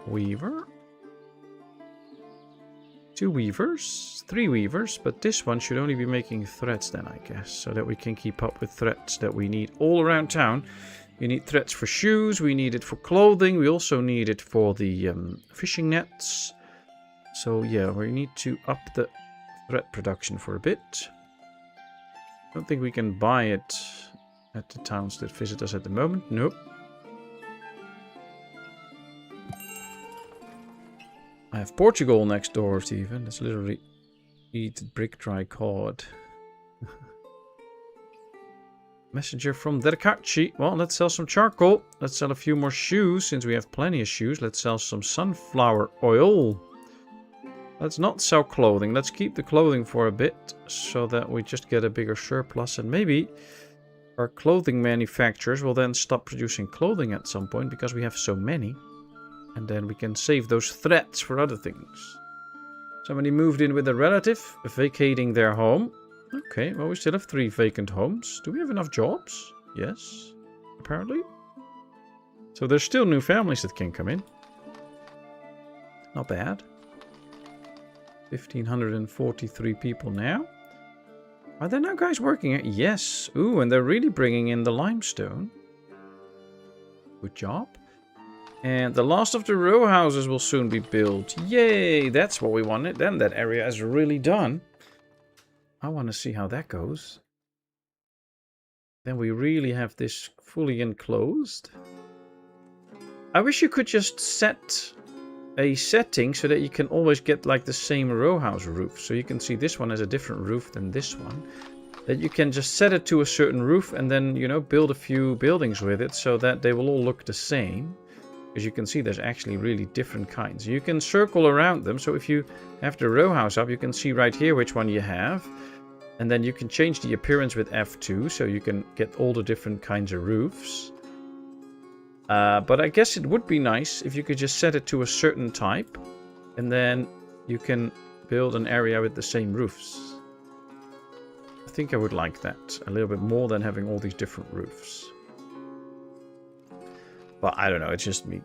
2 weavers, 3 weavers, but this one should only be making threads then, I guess, so that we can keep up with threads that we need all around town. We need threads for shoes, we need it for clothing, we also need it for the fishing nets. So yeah, we need to up the thread production for a bit. I don't think we can buy it at the towns that visit us at the moment. Nope. I have Portugal next door, Steven. That's literally eat brick dry cod. Messenger from Derkachi. Well, let's sell some charcoal. Let's sell a few more shoes, since we have plenty of shoes. Let's sell some sunflower oil. Let's not sell clothing. Let's keep the clothing for a bit, so that we just get a bigger surplus. And maybe our clothing manufacturers will then stop producing clothing at some point, because we have so many. And then we can save those threads for other things. Somebody moved in with a relative, vacating their home. Okay, well, we still have 3 vacant homes. Do we have enough jobs? Yes, apparently. So there's still new families that can come in. Not bad. 1,543 people now. Are there now guys working here? Yes. Ooh, and they're really bringing in the limestone. Good job. And the last of the row houses will soon be built. Yay, that's what we wanted. Then that area is really done. I want to see how that goes. Then we really have this fully enclosed. I wish you could just set a setting so that you can always get like the same row house roof. So you can see this one has a different roof than this one. That you can just set it to a certain roof and then, you know, build a few buildings with it so that they will all look the same. As you can see, there's actually really different kinds. You can circle around them. So if you have the row house up, you can see right here which one you have. And then you can change the appearance with F2, so you can get all the different kinds of roofs. But I guess it would be nice if you could just set it to a certain type, and then you can build an area with the same roofs. I think I would like that a little bit more than having all these different roofs. But I don't know, it's just me.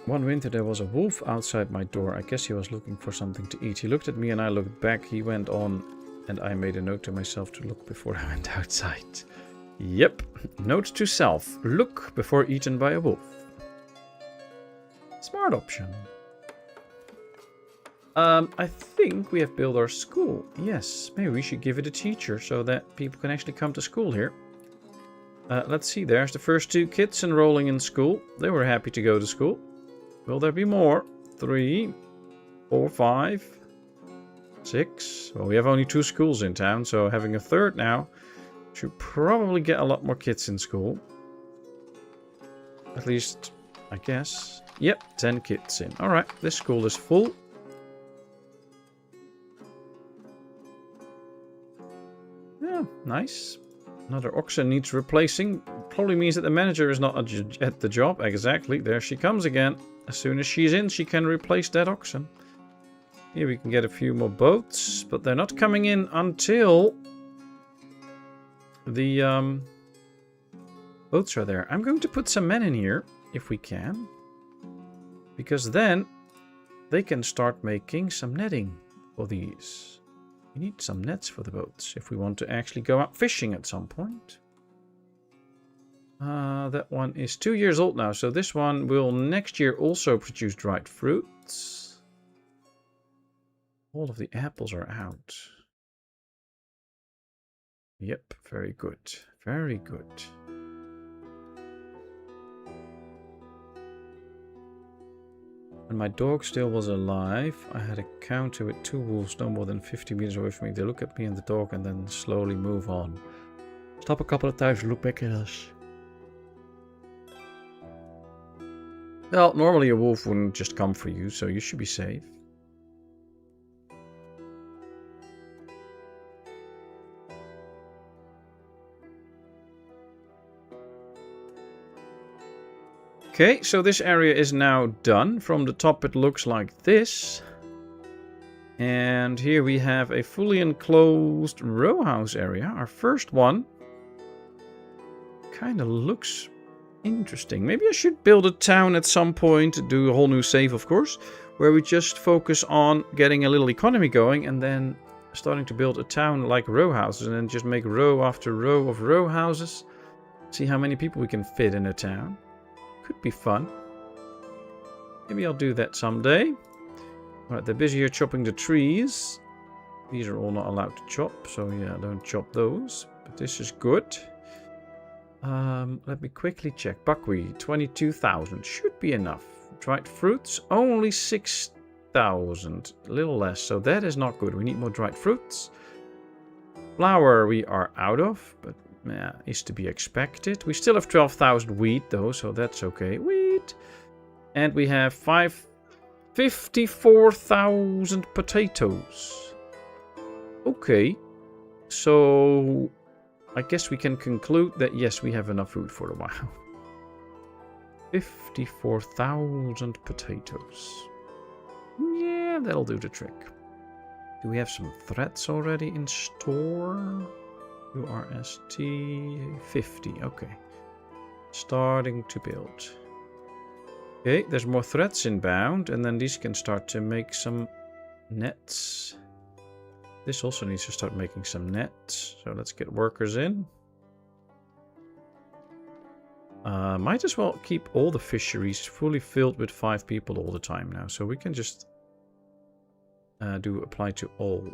One winter there was a wolf outside my door. I guess he was looking for something to eat. He looked at me and I looked back. He went on and I made a note to myself to look before I went outside. Yep. Note to self. Look before eaten by a wolf. Smart option. I think we have built our school. Yes, maybe we should give it a teacher so that people can actually come to school here. Let's see, there's the first 2 kids enrolling in school. They were happy to go to school. Will there be more? 3, 4, 5, 6. Well, we have only 2 schools in town, so having a third now should probably get a lot more kids in school. At least, I guess. Yep, 10 kids in. Alright, this school is full. Yeah, nice. Another oxen needs replacing. Probably means that the manager is not at the job. Exactly, there she comes again. As soon as she's in, she can replace that oxen. Here we can get a few more boats, but they're not coming in until the boats are there. I'm going to put some men in here, if we can. Because then they can start making some netting for these. We need some nets for the boats if we want to actually go out fishing at some point. That one is 2 years old now, so this one will next year also produce dried fruits. All of the apples are out. Yep, very good. Very good. When my dog still was alive, I had a encounter with 2 wolves no more than 50 meters away from me. They look at me and the dog and then slowly move on. Stop a couple of times and look back at us. Well, normally a wolf wouldn't just come for you, so you should be safe. Okay, so this area is now done. From the top it looks like this. And here we have a fully enclosed row house area. Our first one. Kind of looks interesting. Maybe I should build a town at some point. Do a whole new save, of course. Where we just focus on getting a little economy going. And then starting to build a town like row houses. And then just make row after row of row houses. See how many people we can fit in a town. Could be fun. Maybe I'll do that someday. Alright, they're busy here chopping the trees. These are all not allowed to chop, so yeah, don't chop those. But this is good. Let me quickly check. Buckwheat, 22,000. Should be enough. Dried fruits, only 6,000. A little less, so that is not good. We need more dried fruits. Flour we are out of, but yeah, is to be expected. We still have 12,000 wheat though, so that's okay. Wheat. And we have 54,000 potatoes. Okay. So I guess we can conclude that yes, we have enough food for a while. 54,000 potatoes. Yeah, that'll do the trick. Do we have some threads already in store? URST 50. Okay. Starting to build. Okay, there's more threads inbound, and then these can start to make some nets. This also needs to start making some nets. So let's get workers in. Might as well keep all the fisheries fully filled with 5 people all the time now. So we can just do apply to all.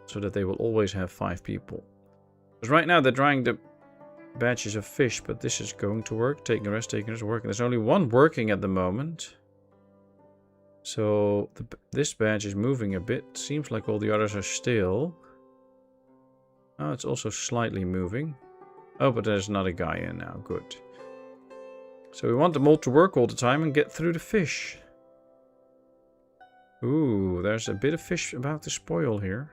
So that they will always have 5 people. Because right now they're drying the batches of fish, but this is going to work. Taking a rest, working. There's only one working at the moment. So this batch is moving a bit. Seems like all the others are still. Oh, it's also slightly moving. Oh, but there's another guy in now. Good. So we want them all to work all the time and get through the fish. Ooh, there's a bit of fish about to spoil here.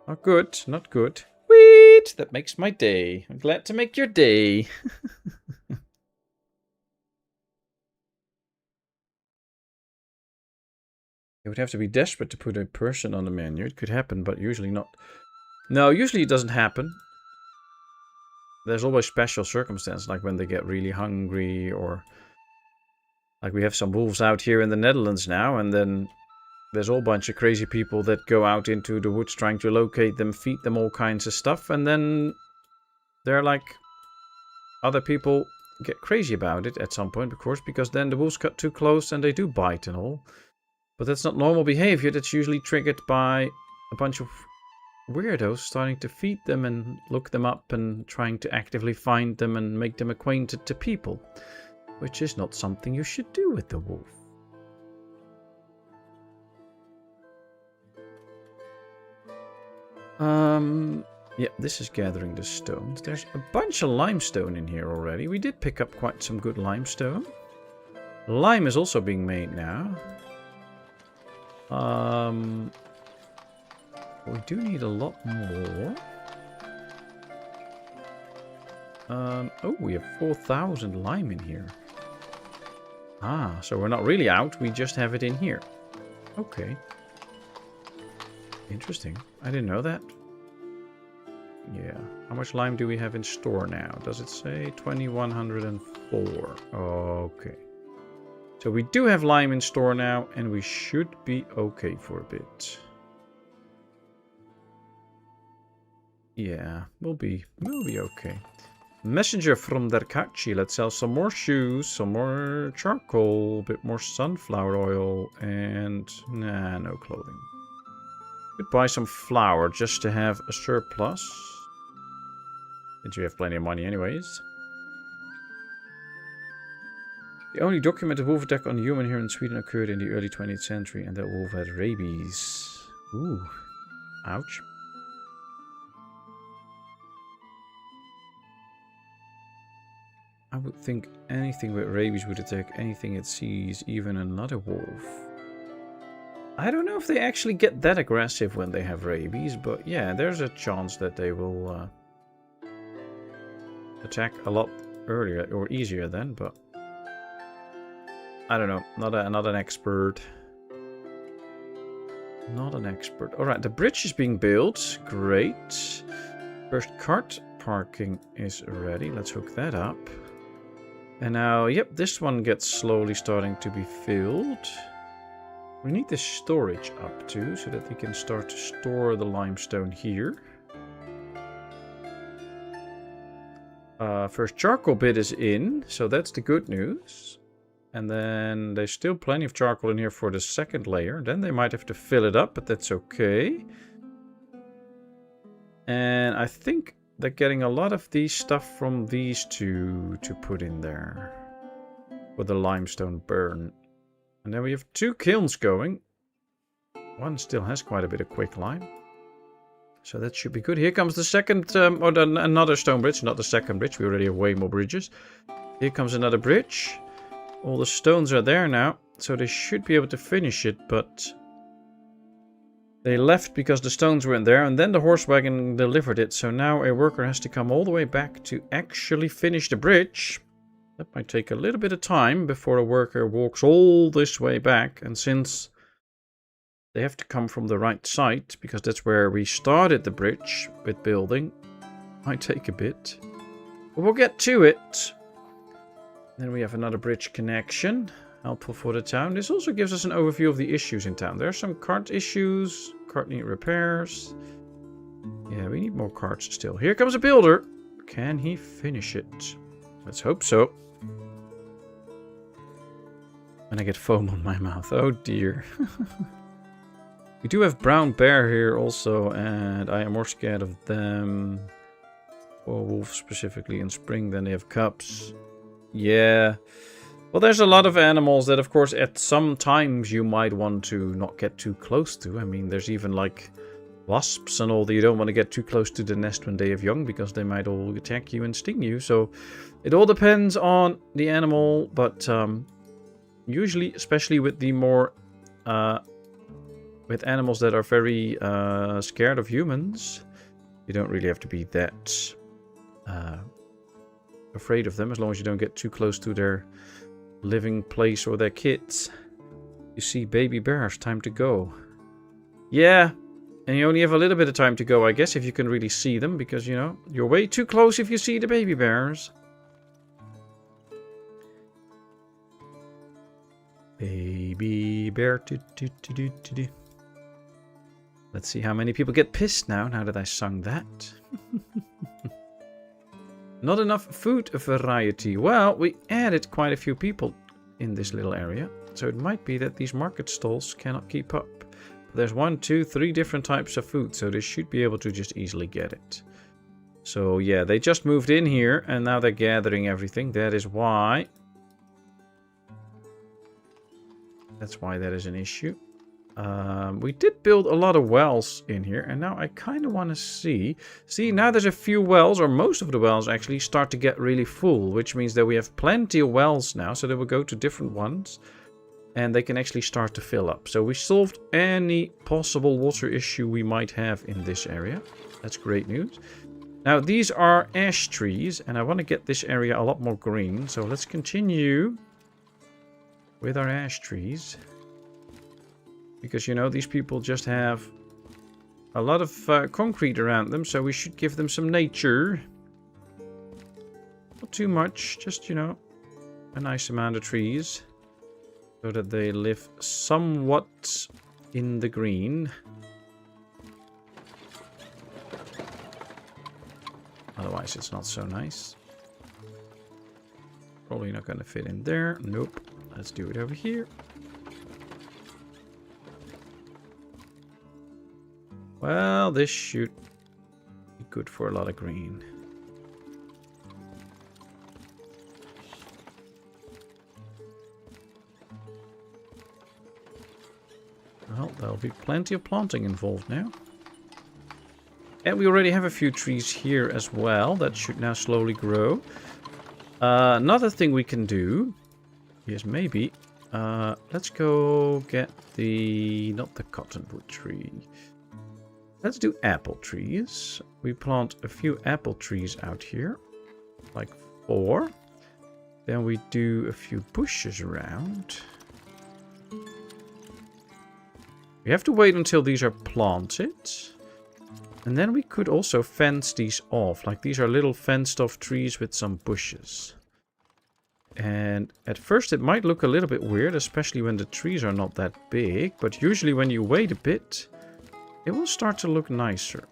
Not good, not good. Sweet! That makes my day. I'm glad to make your day. You would have to be desperate to put a person on the menu. It could happen, but usually not. No, usually it doesn't happen. There's always special circumstances, like when they get really hungry, or... Like we have some wolves out here in the Netherlands now, and then there's a whole bunch of crazy people that go out into the woods trying to locate them, feed them all kinds of stuff, and then they're like... Other people get crazy about it at some point, of course, because then the wolves cut too close and they do bite and all. But that's not normal behavior. That's usually triggered by a bunch of weirdos starting to feed them and look them up and trying to actively find them and make them acquainted to people. Which is not something you should do with the wolf. Yeah, this is gathering the stones. There's a bunch of limestone in here already. We did pick up quite some good limestone. Lime is also being made now. We do need a lot more. Oh, we have 4,000 lime in here. Ah, so we're not really out. We just have it in here. Okay. Interesting. I didn't know that. Yeah. How much lime do we have in store now? Does it say 2,104? Okay. So we do have lime in store now, and we should be okay for a bit. Yeah, we'll be okay. Messenger from Derkachi. Let's sell some more shoes, some more charcoal, a bit more sunflower oil, and nah, no clothing. Could buy some flour just to have a surplus. Since we have plenty of money anyways. The only documented wolf attack on a human here in Sweden occurred in the early 20th century, and that wolf had rabies. Ooh. Ouch. I would think anything with rabies would attack anything it sees, even another wolf. I don't know if they actually get that aggressive when they have rabies, but yeah, there's a chance that they will attack a lot earlier or easier then, but I don't know. Not an expert. Not an expert. Alright, the bridge is being built. Great. First cart parking is ready. Let's hook that up. And now, yep, this one gets slowly starting to be filled. We need the storage up too, so that we can start to store the limestone here. First charcoal bit is in, so that's the good news. And then there's still plenty of charcoal in here for the second layer. Then they might have to fill it up, but that's okay. And I think they're getting a lot of these stuff from these two to put in there for the limestone burn. And then we have 2 kilns going. One still has quite a bit of quick lime. So that should be good. Here comes the second, another stone bridge. Not the second bridge. We already have way more bridges. Here comes another bridge. All the stones are there now. So they should be able to finish it, but they left because the stones weren't there. And then the horse wagon delivered it. So now a worker has to come all the way back to actually finish the bridge. That might take a little bit of time before a worker walks all this way back. And since they have to come from the right side, because that's where we started the bridge with building, might take a bit. But we'll get to it. Then we have another bridge connection. Helpful for the town. This also gives us an overview of the issues in town. There are some cart issues. Cart need repairs. Yeah, we need more carts still. Here comes a builder. Can he finish it? Let's hope so. And I get foam on my mouth. Oh dear. We do have brown bear here also, and I am more scared of them. Or wolves specifically in spring than they have cubs. Yeah. Well, there's a lot of animals that, of course, at some times you might want to not get too close to. I mean, there's even like wasps and all that you don't want to get too close to the nest when they have young, because they might all attack you and sting you. So it all depends on the animal, but Usually, especially with the more... with animals that are very scared of humans, you don't really have to be that afraid of them, as long as you don't get too close to their living place or their kids. You see baby bears, time to go. Yeah, and you only have a little bit of time to go, I guess, if you can really see them, because, you know, you're way too close if you see the baby bears. Baby bear. Let's see how many people get pissed now that I sung that. Not enough food variety. Well, we added quite a few people in this little area, so it might be that these market stalls cannot keep up. There's 1, 2, 3 different types of food, so they should be able to just easily get it. So yeah, they just moved in here and now they're gathering everything. That is why. That's why that is an issue. We did build a lot of wells in here, and now I kind of want to see. See, now there's a few wells, or most of the wells actually start to get really full, which means that we have plenty of wells now, so they will go to different ones, and they can actually start to fill up. So we solved any possible water issue we might have in this area. That's great news. Now, these are ash trees, and I want to get this area a lot more green, so let's continue with our ash trees. Because, you know, these people just have a lot of concrete around them, so we should give them some nature. Not too much, just, you know, a nice amount of trees. So that they live somewhat in the green. Otherwise, it's not so nice. Probably not going to fit in there. Nope. Let's do it over here. Well, this should be good for a lot of green. Well, there'll be plenty of planting involved now. And we already have a few trees here as well. That should now slowly grow. Another thing we can do is maybe... let's go get the... not the cottonwood tree. Let's do apple trees. We plant a few apple trees out here. Like 4. Then we do a few bushes around. We have to wait until these are planted. And then we could also fence these off. Like these are little fenced off trees with some bushes. And at first it might look a little bit weird, especially when the trees are not that big. But usually when you wait a bit, it will start to look nicer.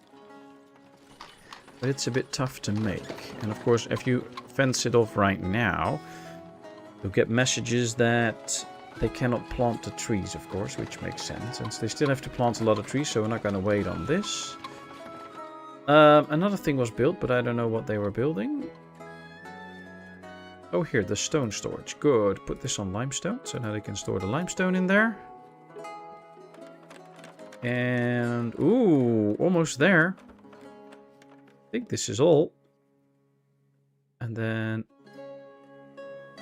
But it's a bit tough to make. And of course, if you fence it off right now, you'll get messages that they cannot plant the trees, of course, which makes sense. And they still have to plant a lot of trees, so we're not going to wait on this. Another thing was built, but I don't know what they were building. Oh, here, the stone storage. Good. Put this on limestone, so now they can store the limestone in there. And, ooh, almost there. I think this is all. And then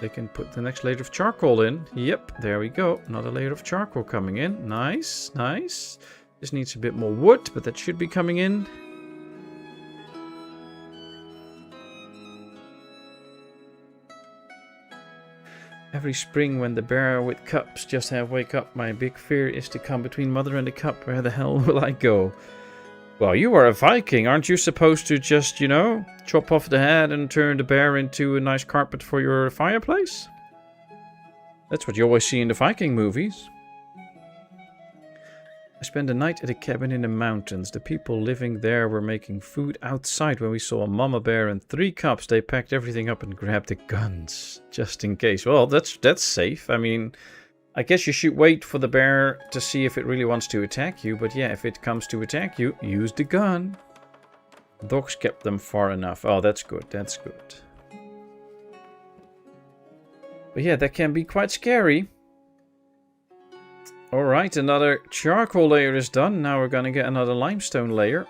they can put the next layer of charcoal in. Yep, there we go. Another layer of charcoal coming in. Nice, nice. This needs a bit more wood, but that should be coming in. Every spring when the bear with cubs just have wake up, my big fear is to come between mother and the cub. Where the hell will I go? Well, you are a Viking. Aren't you supposed to just, you know, chop off the head and turn the bear into a nice carpet for your fireplace? That's what you always see in the Viking movies. I spent a night at a cabin in the mountains. The people living there were making food outside when we saw a mama bear and 3 cubs. They packed everything up and grabbed the guns, just in case. Well, that's safe. I mean, I guess you should wait for the bear to see if it really wants to attack you. But yeah, if it comes to attack you, use the gun. Dogs kept them far enough. Oh, that's good. That's good. But yeah, that can be quite scary. Alright, another charcoal layer is done. Now we're going to get another limestone layer.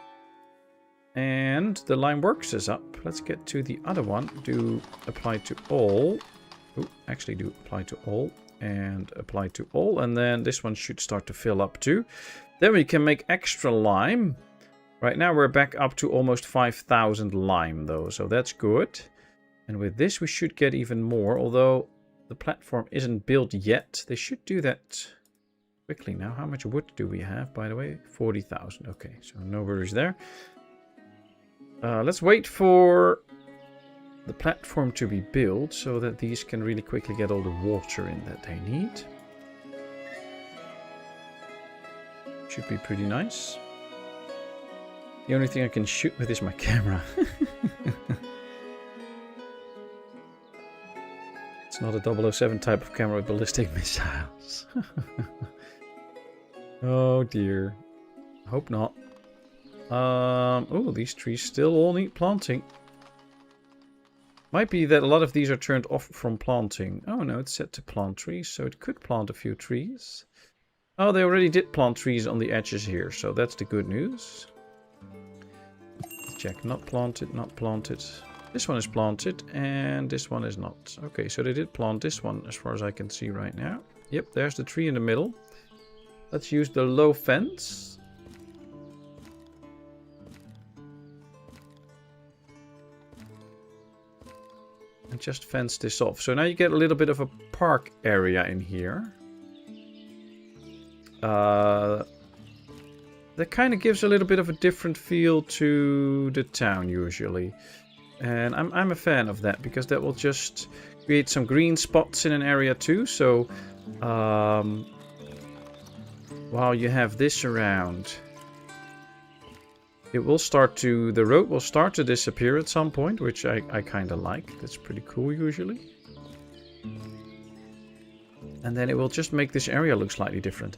And the lime works is up. Let's get to the other one. Do apply to all. Oh, actually do apply to all. and apply to all. And then this one should start to fill up too. Then we can make extra lime. Right now we're back up to almost 5,000 lime though, so that's good. And with this we should get even more, although the platform isn't built yet. They should do that quickly now. How much wood do we have, by the way? 40,000. Okay, so no worries there. Let's wait for the platform to be built so that these can really quickly get all the water in that they need. Should be pretty nice. The only thing I can shoot with is my camera. It's not a 007 type of camera with ballistic missiles. Oh dear. Hope not. Oh, these trees still all need planting. Might be that a lot of these are turned off from planting. Oh no, it's set to plant trees, so it could plant a few trees. Oh, they already did plant trees on the edges here, so that's the good news. Check, not planted, not planted. This one is planted, and this one is not. Okay, so they did plant this one as far as I can see right now. Yep, there's the tree in the middle. Let's use the low fence. And just fence this off. So now you get a little bit of a park area in here. That kind of gives a little bit of a different feel to the town usually. And I'm a fan of that because that will just create some green spots in an area too. So while you have this around, the road will start to disappear at some point, which I kind of like. That's pretty cool usually. And then it will just make this area look slightly different.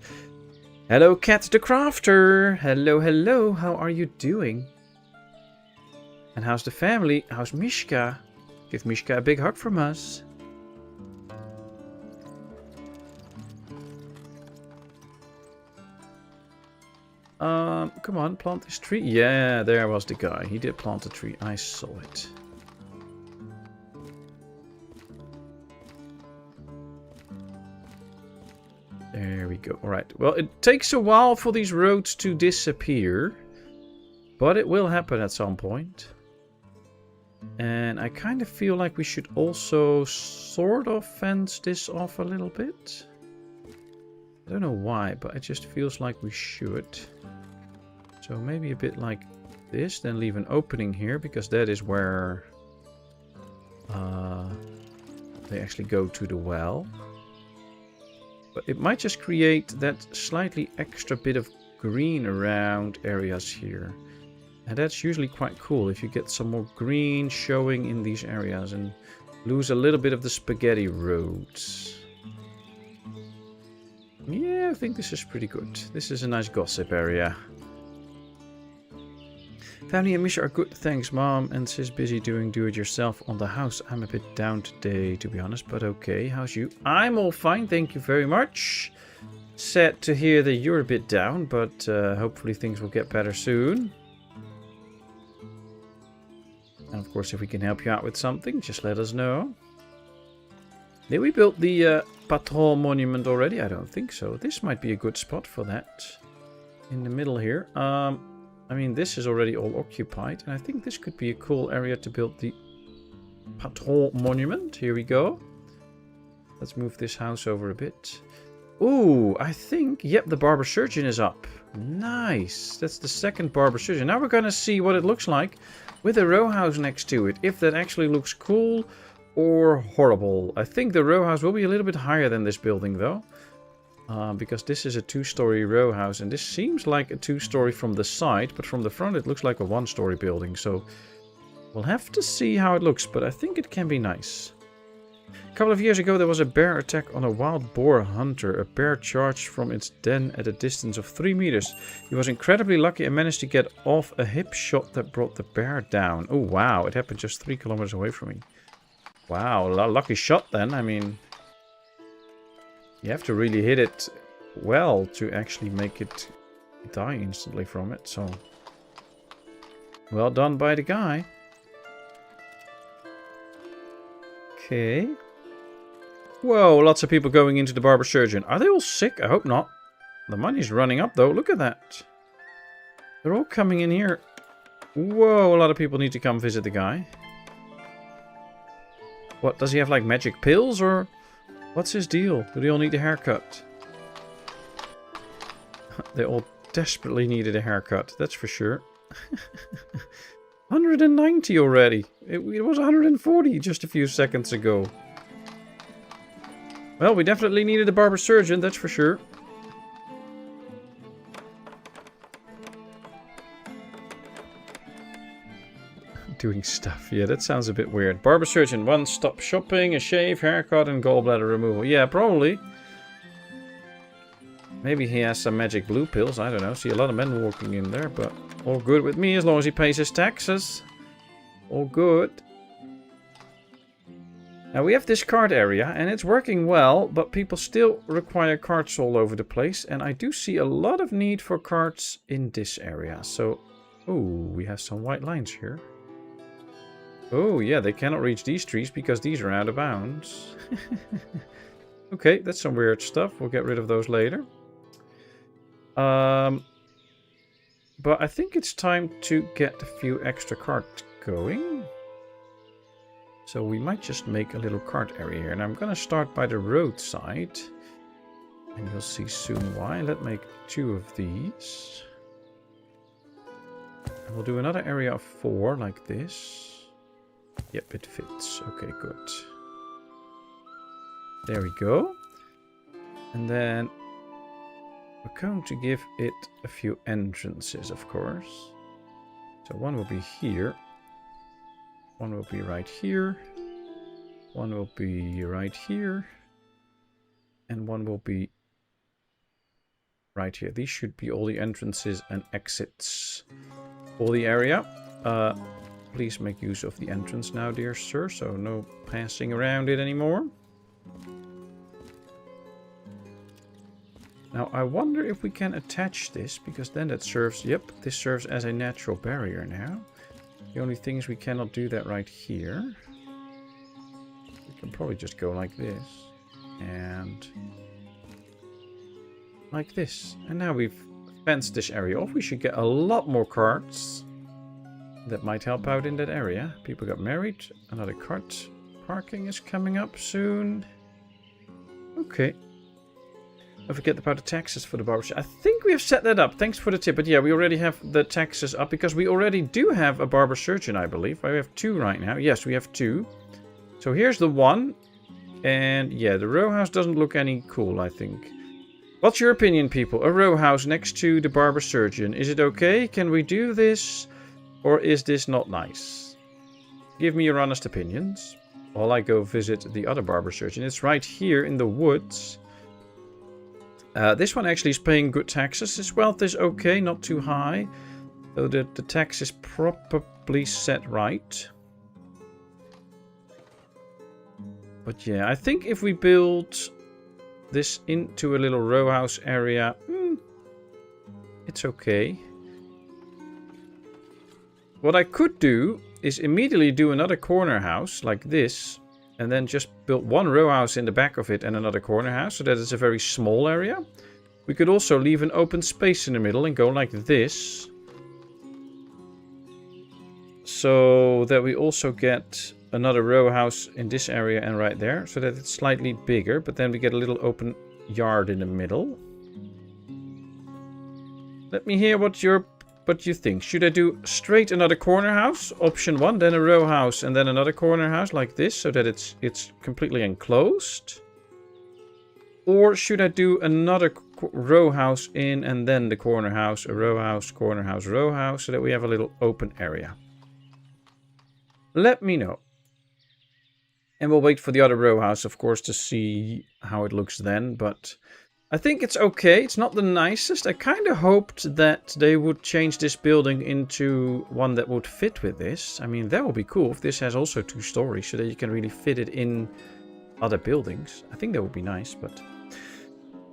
Hello, Cat the Crafter. Hello, hello. How are you doing? And how's the family? How's Mishka? Give Mishka a big hug from us. Come on, plant this tree. Yeah, there was the guy. He did plant a tree. I saw it. There we go. Alright. Well, it takes a while for these roads to disappear. But it will happen at some point. And I kind of feel like we should also sort of fence this off a little bit. I don't know why, but it just feels like we should. So maybe a bit like this, then leave an opening here, because that is where they actually go to the well. But it might just create that slightly extra bit of green around areas here. And that's usually quite cool if you get some more green showing in these areas and lose a little bit of the spaghetti roads. Yeah, I think this is pretty good. This is a nice gossip area. Family and Misha are good, thanks. Mom and sis busy doing do-it-yourself on the house. I'm a bit down today, to be honest, but okay. How's you? I'm all fine, thank you very much. Sad to hear that you're a bit down, but hopefully things will get better soon. And of course, if we can help you out with something, just let us know. Did we build the Patmos monument already? I don't think so. This might be a good spot for that. In the middle here. I mean, this is already all occupied. And I think this could be a cool area to build the Patmos monument. Here we go. Let's move this house over a bit. Ooh, I think, yep, the barber surgeon is up. Nice. That's the second barber surgeon. Now we're going to see what it looks like with a row house next to it. If that actually looks cool or horrible. I think the row house will be a little bit higher than this building though. Because this is a 2-story row house. And this seems like a 2-story from the side. But from the front it looks like a 1-story building. So we'll have to see how it looks. But I think it can be nice. A couple of years ago there was a bear attack on a wild boar hunter. A bear charged from its den at a distance of 3 meters. He was incredibly lucky and managed to get off a hip shot that brought the bear down. Oh wow, it happened just 3 kilometers away from me. Wow, lucky shot then. I mean, you have to really hit it well to actually make it die instantly from it. So, well done by the guy. Okay. Whoa, lots of people going into the barber surgeon. Are they all sick? I hope not. The money's running up though. Look at that. They're all coming in here. Whoa, a lot of people need to come visit the guy. What, does he have like magic pills or what's his deal? Do they all need a haircut? They all desperately needed a haircut, that's for sure. 190 already. It was 140 just a few seconds ago. Well, we definitely needed a barber surgeon, that's for sure. Doing stuff. Yeah, that sounds a bit weird. Barber surgeon, one-stop shopping, a shave, haircut, and gallbladder removal. Yeah, probably. Maybe he has some magic blue pills. I don't know. See a lot of men walking in there, but all good with me as long as he pays his taxes. All good. Now we have this cart area, and it's working well, but people still require carts all over the place. And I do see a lot of need for carts in this area. So, oh, we have some white lines here. Oh, yeah, they cannot reach these trees because these are out of bounds. Okay, that's some weird stuff. We'll get rid of those later. But I think it's time to get a few extra carts going. So we might just make a little cart area here. And I'm going to start by the roadside. And you'll see soon why. Let's make 2 of these. And we'll do another area of 4 like this. Yep, it fits. Okay, good. There we go. And then we're going to give it a few entrances, of course. So one will be here. One will be right here. One will be right here. And one will be right here. These should be all the entrances and exits for the area. Please make use of the entrance now, dear sir, so no passing around it anymore. Now, I wonder if we can attach this, because then that serves... Yep, this serves as a natural barrier now. The only thing is we cannot do that right here. We can probably just go like this. And... like this. And now we've fenced this area off. We should get a lot more carts. That might help out in that area. People got married. Another cart parking is coming up soon. Okay. Don't forget about the taxes for the barbershop. I think we have set that up. Thanks for the tip. But yeah, we already have the taxes up because we already do have a barber surgeon, I believe. We have 2 right now. Yes, we have 2. So here's the one. And yeah, the row house doesn't look any cool, I think. What's your opinion, people? A row house next to the barber surgeon. Is it okay? Can we do this? Or is this not nice? Give me your honest opinions. While I go visit the other barber surgeon. It's right here in the woods. This one actually is paying good taxes. His wealth is okay, not too high. So the tax is probably set right. But yeah, I think if we build this into a little row house area, it's okay. What I could do is immediately do another corner house like this. And then just build one row house in the back of it and another corner house. So that it's a very small area. We could also leave an open space in the middle and go like this. So that we also get another row house in this area and right there. So that it's slightly bigger. But then we get a little open yard in the middle. Let me hear what you think. Should I do straight another corner house? Option 1, then a row house and then another corner house like this so that it's completely enclosed? Or should I do another row house in and then the corner house, a row house, corner house, row house so that we have a little open area? Let me know. And we'll wait for the other row house, of course, to see how it looks then, but I think it's okay. It's not the nicest. I kind of hoped that they would change this building into one that would fit with this. I mean, that would be cool if this has also 2 stories so that you can really fit it in other buildings. I think that would be nice, but...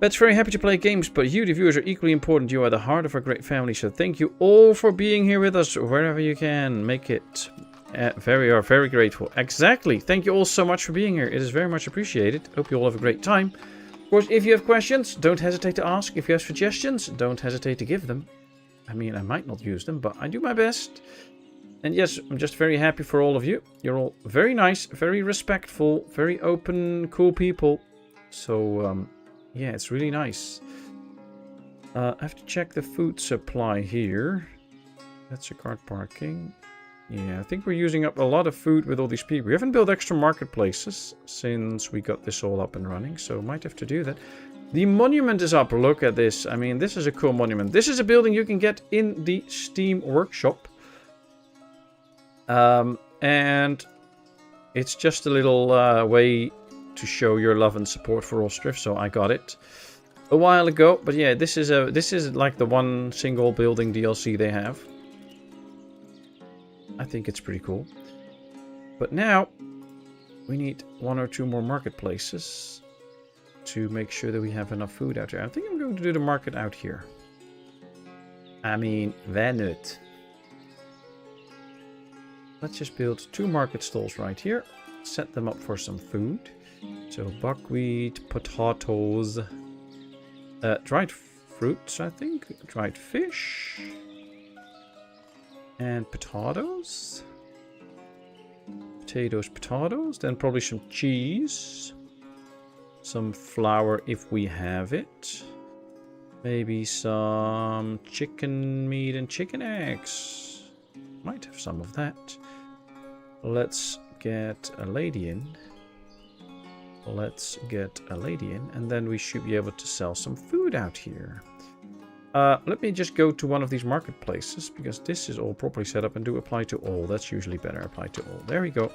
Pet's very happy to play games, but you, the viewers, are equally important. You are the heart of our great family, so thank you all for being here with us wherever you can make it. Very grateful. Exactly. Thank you all so much for being here. It is very much appreciated. Hope you all have a great time. Of course, if you have questions, don't hesitate to ask. If you have suggestions, don't hesitate to give them. I mean, I might not use them, but I do my best. And yes, I'm just very happy for all of you. You're all very nice, very respectful, very open, cool people. So, yeah, it's really nice. I have to check the food supply here. That's a cart parking. Yeah, I think we're using up a lot of food with all these people. We haven't built extra marketplaces since we got this all up and running, so might have to do that. The monument is up. Look at this. I mean, this is a cool monument. This is a building you can get in the Steam workshop. And it's just a little way to show your love and support for Ostriv, so I got it a while ago. But yeah, this is like the one single building DLC they have. I think it's pretty cool. But now we need 1 or 2 more marketplaces to make sure that we have enough food out here. I think I'm going to do the market out here. I mean, why not? Let's just build 2 market stalls right here. Set them up for some food. So buckwheat, potatoes, dried fruits, I think, dried fish. And potatoes. Potatoes. Then probably some cheese. Some flour if we have it. Maybe some chicken meat and chicken eggs. Might have some of that. Let's get a lady in. And then we should be able to sell some food out here. Let me just go to one of these marketplaces, because this is all properly set up, and do apply to all. That's usually better. Apply to all. There we go.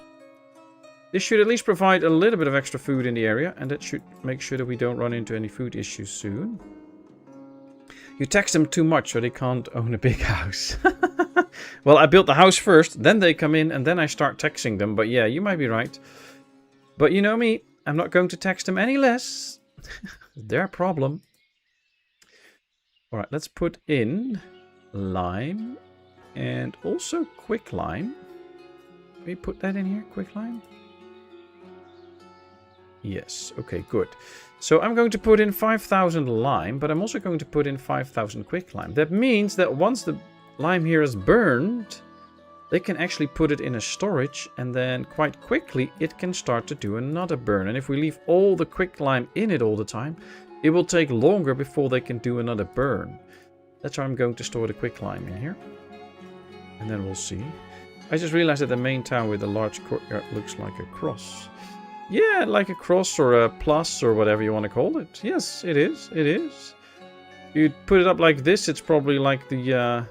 This should at least provide a little bit of extra food in the area, and that should make sure that we don't run into any food issues soon. You tax them too much, so they can't own a big house. Well, I built the house first, then they come in, and then I start taxing them. But yeah, you might be right. But you know me, I'm not going to tax them any less. Their problem. Alright, let's put in lime and also quick lime. Can we put that in here, quick lime? Yes, okay, good. So I'm going to put in 5,000 lime, but I'm also going to put in 5,000 quick lime. That means that once the lime here is burned, they can actually put it in a storage, and then quite quickly it can start to do another burn. And if we leave all the quick lime in it all the time, it will take longer before they can do another burn. That's why I'm going to store the quick lime in here. And then we'll see. I just realized that the main town with a large courtyard looks like a cross. Yeah, like a cross or a plus or whatever you want to call it. Yes, it is. It is. You put it up like this, it's probably like the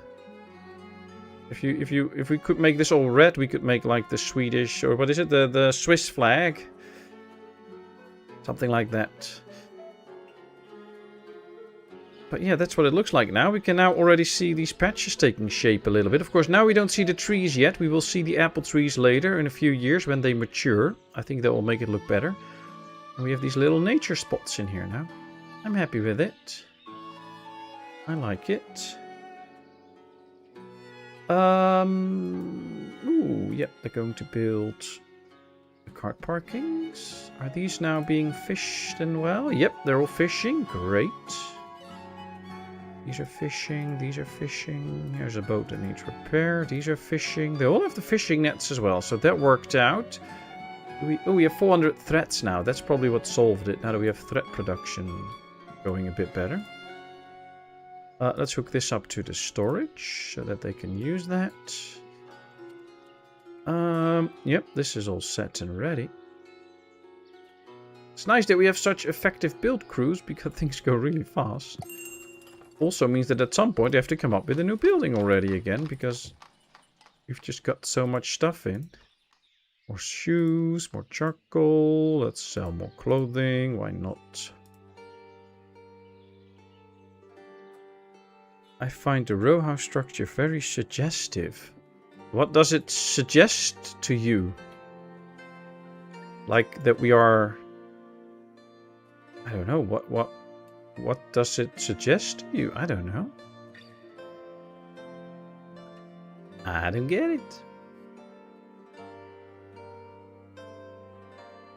if we could make this all red, we could make like the Swedish, or what is it, the Swiss flag. Something like that. But yeah, that's what it looks like now. We can now already see these patches taking shape a little bit. Of course, now we don't see the trees yet. We will see the apple trees later in a few years when they mature. I think that will make it look better. And we have these little nature spots in here now. I'm happy with it. I like it. Ooh, yep, they're going to build the cart parkings. Are these now being fished and well? Yep, they're all fishing. Great. These are fishing, these are fishing. Here's a boat that needs repair. These are fishing. They all have the fishing nets as well, so that worked out. We have 400 threats now. That's probably what solved it, now that we have threat production going a bit better. Let's hook this up to the storage so that they can use that. Yep, this is all set and ready. It's nice that we have such effective build crews, because things go really fast. Also means that at some point they have to come up with a new building already again, because we've just got so much stuff in. More shoes, more charcoal, let's sell more clothing, why not? I find the row house structure very suggestive. What does it suggest to you? Like that we are... I don't know, what does it suggest to you? I don't know. I don't get it.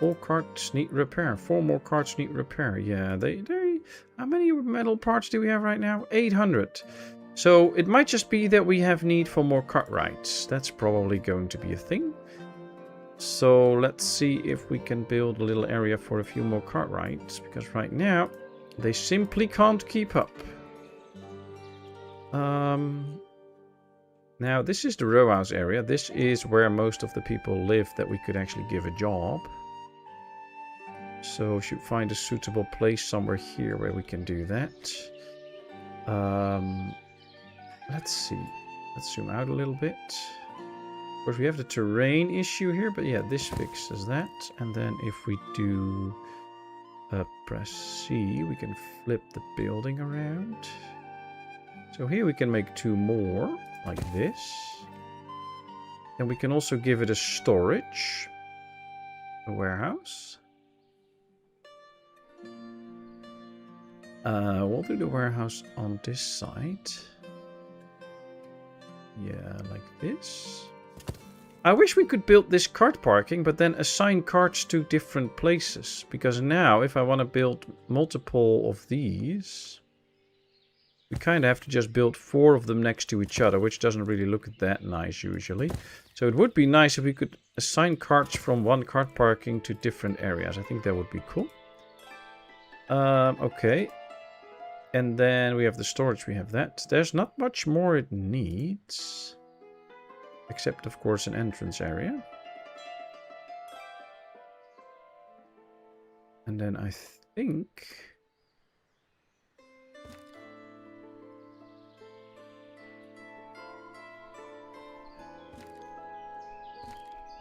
All carts need repair. 4 more carts need repair. Yeah, they how many metal parts do we have right now? 800. So it might just be that we have need for more cartwrights. That's probably going to be a thing. So let's see if we can build a little area for a few more cartwrights, because right now they simply can't keep up. Now this is the row house area. This is where most of the people live that we could actually give a job. So should find a suitable place somewhere here where we can do that. Let's see. Let's zoom out a little bit. Of course, we have the terrain issue here, but yeah, this fixes that. And then if we do press C, we can flip the building around. So here we can make 2 more, like this. And we can also give it a storage, a warehouse. We'll do the warehouse on this side. Yeah, like this. I wish we could build this cart parking, but then assign carts to different places. Because now, if I want to build multiple of these, we kind of have to just build 4 of them next to each other, which doesn't really look that nice usually. So it would be nice if we could assign carts from one cart parking to different areas. I think that would be cool. Okay. And then we have the storage, we have that. There's not much more it needs. Except, of course, an entrance area. And then I think...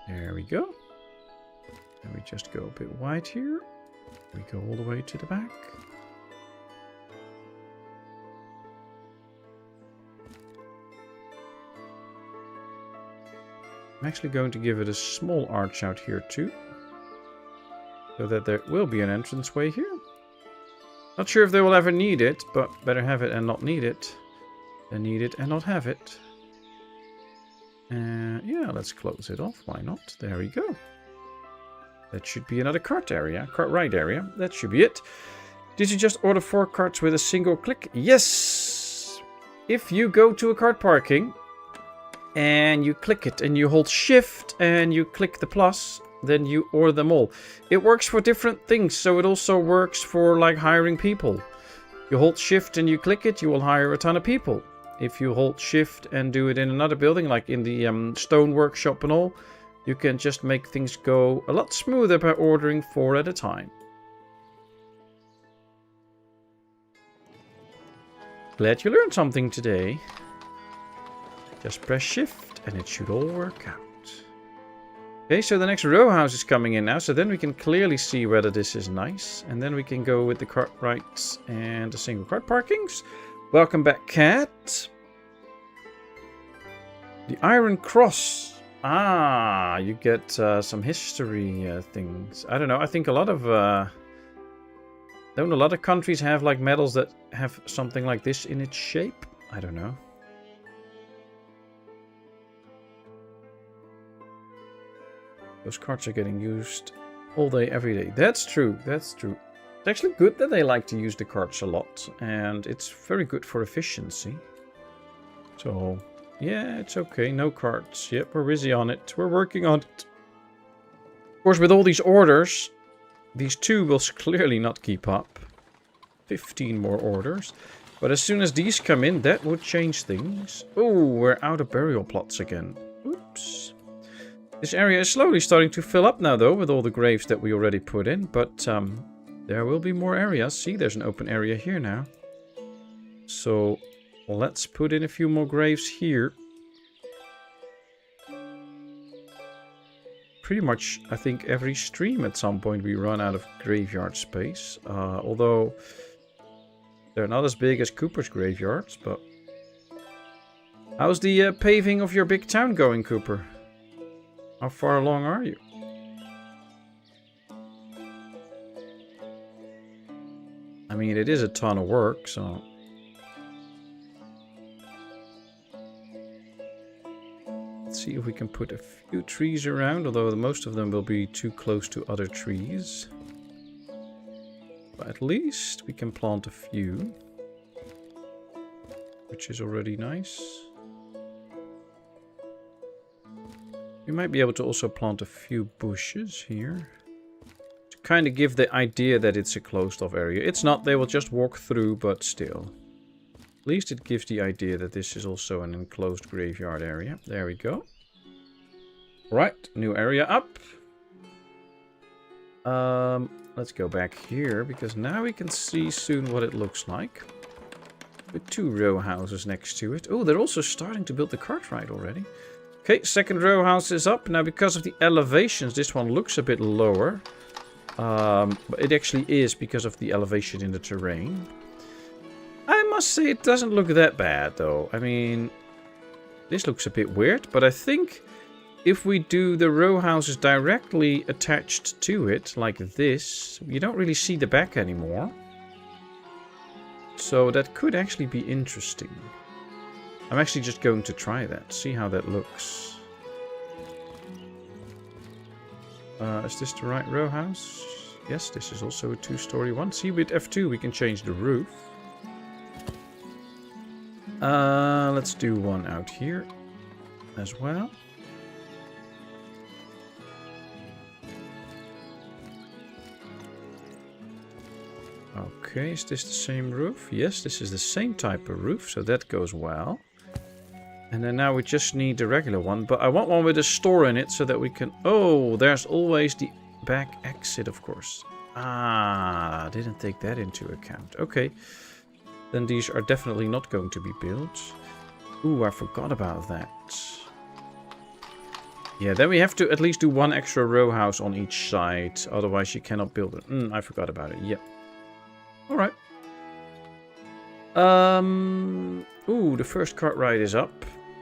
There we go. And we just go a bit wide here. We go all the way to the back. I'm actually going to give it a small arch out here too. So that there will be an entranceway here. Not sure if they will ever need it, but better have it and not need it than need it and not have it. Yeah, let's close it off. Why not? There we go. That should be another cart area, cart ride area. That should be it. Did you just order 4 carts with a single click? Yes! If you go to a cart parking and you click it and you hold shift and you click the plus, then you order them all. It works for different things, so it also works for like hiring people. You hold shift and you click it, you will hire a ton of people. If you hold shift and do it in another building, like in the stone workshop and all, you can just make things go a lot smoother by ordering 4 at a time. Glad you learned something today. Just press shift and it should all work out. Okay, so the next row house is coming in now, so then we can clearly see whether this is nice. And then we can go with the cartwrights and the single cart parkings. Welcome back, Cat. The Iron Cross. Ah, you get some history things. I don't know, I think a lot of... don't a lot of countries have like medals that have something like this in its shape? I don't know. Those carts are getting used all day, every day. That's true, that's true. It's actually good that they like to use the carts a lot. And it's very good for efficiency. So, yeah, it's okay. No carts. Yep, we're busy on it. We're working on it. Of course, with all these orders, these 2 will clearly not keep up. 15 more orders. But as soon as these come in, that would change things. Oh, we're out of burial plots again. Oops. This area is slowly starting to fill up now, though, with all the graves that we already put in. But there will be more areas. See, there's an open area here now. So let's put in a few more graves here. Pretty much, I think, every stream at some point we run out of graveyard space. Although they're not as big as Cooper's graveyards, but... How's the paving of your big town going, Cooper? How far along are you? I mean, it is a ton of work, so... Let's see see if we can put a few trees around, although most of them will be too close to other trees. But at least we can plant a few, which is already nice. We might be able to also plant a few bushes here to kind of give the idea that it's a closed off area. It's not, they will just walk through, but still. At least it gives the idea that this is also an enclosed graveyard area. There we go. Right, new area up. Let's go back here, because now we can see soon what it looks like. With 2 row houses next to it. Oh, they're also starting to build the Cartwright already. Okay, second row house is up. Now, because of the elevations, this one looks a bit lower. But it actually is because of the elevation in the terrain. I must say it doesn't look that bad, though. I mean, this looks a bit weird, but I think if we do the row houses directly attached to it, like this, you don't really see the back anymore. So that could actually be interesting. I'm actually just going to try that, see how that looks. Is this the right row house? Yes, this is also a 2-story one. See, with F2 we can change the roof. Let's do one out here as well. Okay, is this the same roof? Yes, this is the same type of roof, so that goes well. And then now we just need the regular one, but I want one with a store in it so that we can... Oh, there's always the back exit, of course. Ah, didn't take that into account. Okay, then these are definitely not going to be built. Ooh, I forgot about that. Yeah, then we have to at least do 1 extra row house on each side, otherwise you cannot build it. I forgot about it, yeah. Alright. Ooh, the first Cartwright is up.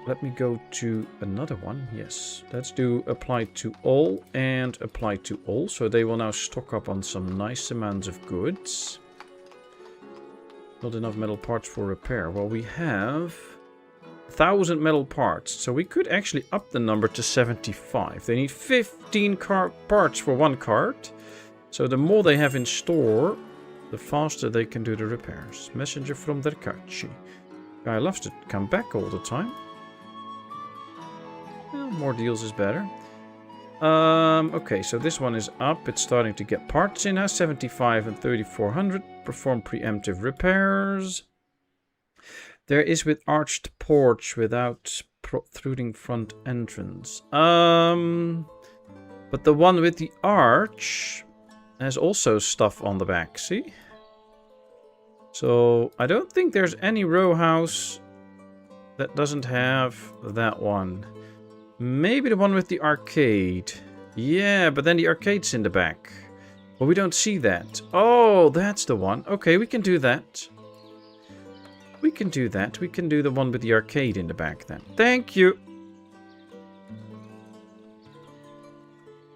Let me go to another one. Yes. Let's do apply to all and apply to all. So they will now stock up on some nice amounts of goods. Not enough metal parts for repair. Well, we have 1,000 metal parts. So we could actually up the number to 75. They need 15 parts for 1 cart. So the more they have in store, the faster they can do the repairs. Messenger from Derkachi. Guy loves to come back all the time. Well, more deals is better. Okay, so this one is up. It's starting to get parts in now. 75 and 3,400. Perform preemptive repairs. There is with arched porch without protruding front entrance. But the one with the arch has also stuff on the back, see? So I don't think there's any row house that doesn't have that one. Maybe the one with the arcade. Yeah, but then the arcade's in the back. Well, we don't see that. Oh, that's the one. Okay, we can do that. We can do that. We can do the one with the arcade in the back then. Thank you.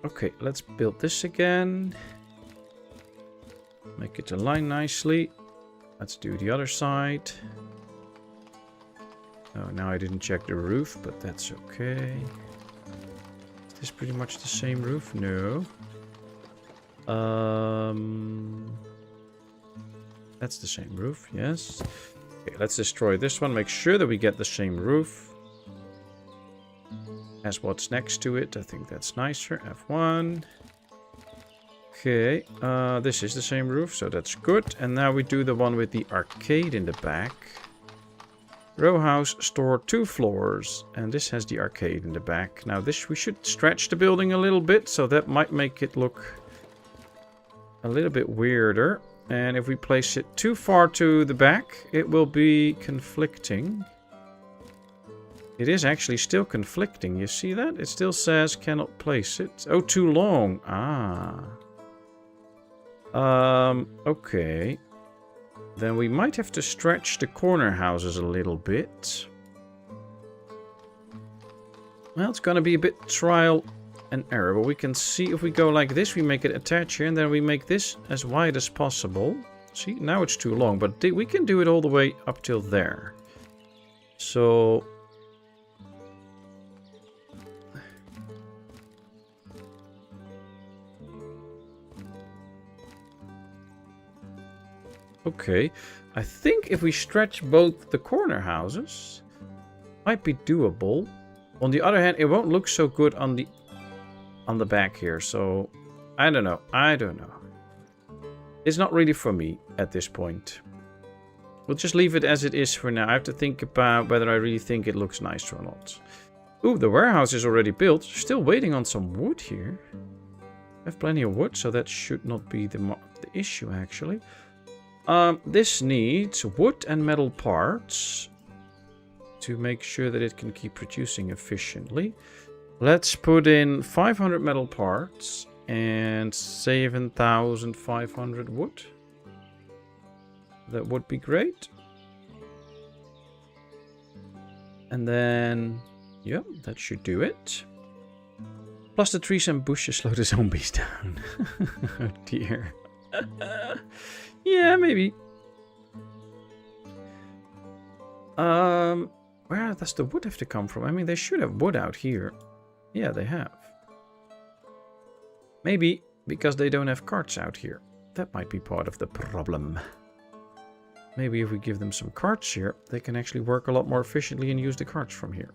Okay, let's build this again. Make it align nicely. Let's do the other side. Oh, now I didn't check the roof, but that's okay. Is this pretty much the same roof? No. That's the same roof, yes. Okay, let's destroy this one. Make sure that we get the same roof as what's next to it. I think that's nicer. F1. Okay, this is the same roof, so that's good. And now we do the one with the arcade in the back. Row house, store 2 floors. And this has the arcade in the back. Now this, we should stretch the building a little bit, so that might make it look a little bit weirder. And if we place it too far to the back, it will be conflicting. It is actually still conflicting, you see that? It still says cannot place it. Oh, too long. Ah. Okay. Then we might have to stretch the corner houses a little bit. Well, it's going to be a bit trial and error. But we can see if we go like this, we make it attach here, and then we make this as wide as possible. See, now it's too long, but we can do it all the way up till there. So Okay. I think if we stretch both the corner houses, might be doable. On the other hand, it won't look so good on the back here. So, I don't know. I don't know. It's not really for me at this point. We'll just leave it as it is for now. I have to think about whether I really think it looks nice or not. Ooh, the warehouse is already built. Still waiting on some wood here. I have plenty of wood, so that should not be the issue, actually. This needs wood and metal parts to make sure that it can keep producing efficiently. Let's put in 500 metal parts and 7,500 wood. That would be great. And then, yeah, that should do it. Plus the trees and bushes slow the zombies down. Oh dear. Yeah, maybe. Where does the wood have to come from? I mean, they should have wood out here. Yeah, they have. Maybe because they don't have carts out here. That might be part of the problem. Maybe if we give them some carts here, they can actually work a lot more efficiently and use the carts from here.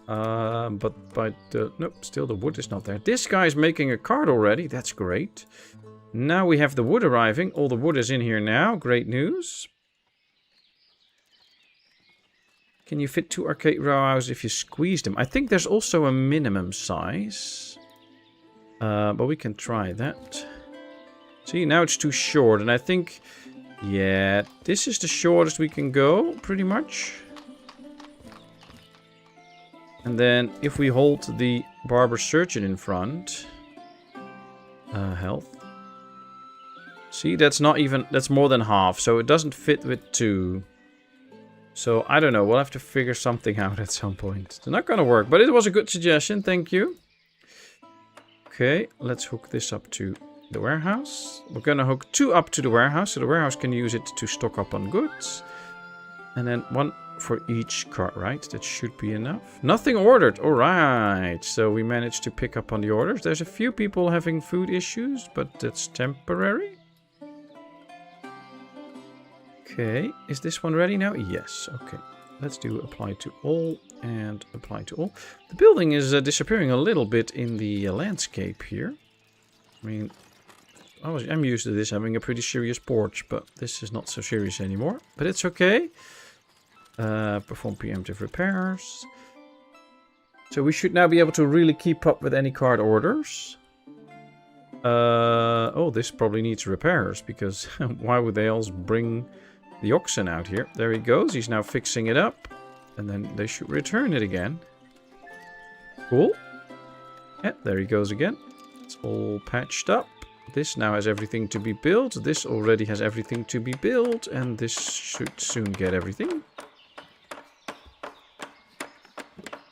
Nope, still the wood is not there. This guy's making a cart already. That's great. Now we have the wood arriving. All the wood is in here now. Great news. Can you fit 2 arcade row houses if you squeeze them? I think there's also a minimum size. But we can try that. See, now it's too short. And I think, yeah, this is the shortest we can go, pretty much. And then if we hold the barber surgeon in front. Health. See, that's not even, that's more than half. So it doesn't fit with 2. So I don't know. We'll have to figure something out at some point. It's not going to work, but it was a good suggestion. Thank you. Okay, let's hook this up to the warehouse. We're going to hook 2 up to the warehouse. So the warehouse can use it to stock up on goods. And then 1 for each cart, right? That should be enough. Nothing ordered. All right. So we managed to pick up on the orders. There's a few people having food issues, but that's temporary. Okay. Is this one ready now? Yes. Okay. Let's do apply to all and apply to all. The building is disappearing a little bit in the landscape here. I mean, I'm used to this having a pretty serious porch, but this is not so serious anymore. But it's okay. Perform preemptive repairs. So we should now be able to really keep up with any card orders. Oh, this probably needs repairs because why would they else bring the oxen out here? There he goes. He's now fixing it up. And then they should return it again. Cool. Yeah, there he goes again. It's all patched up. This now has everything to be built. This already has everything to be built. And this should soon get everything.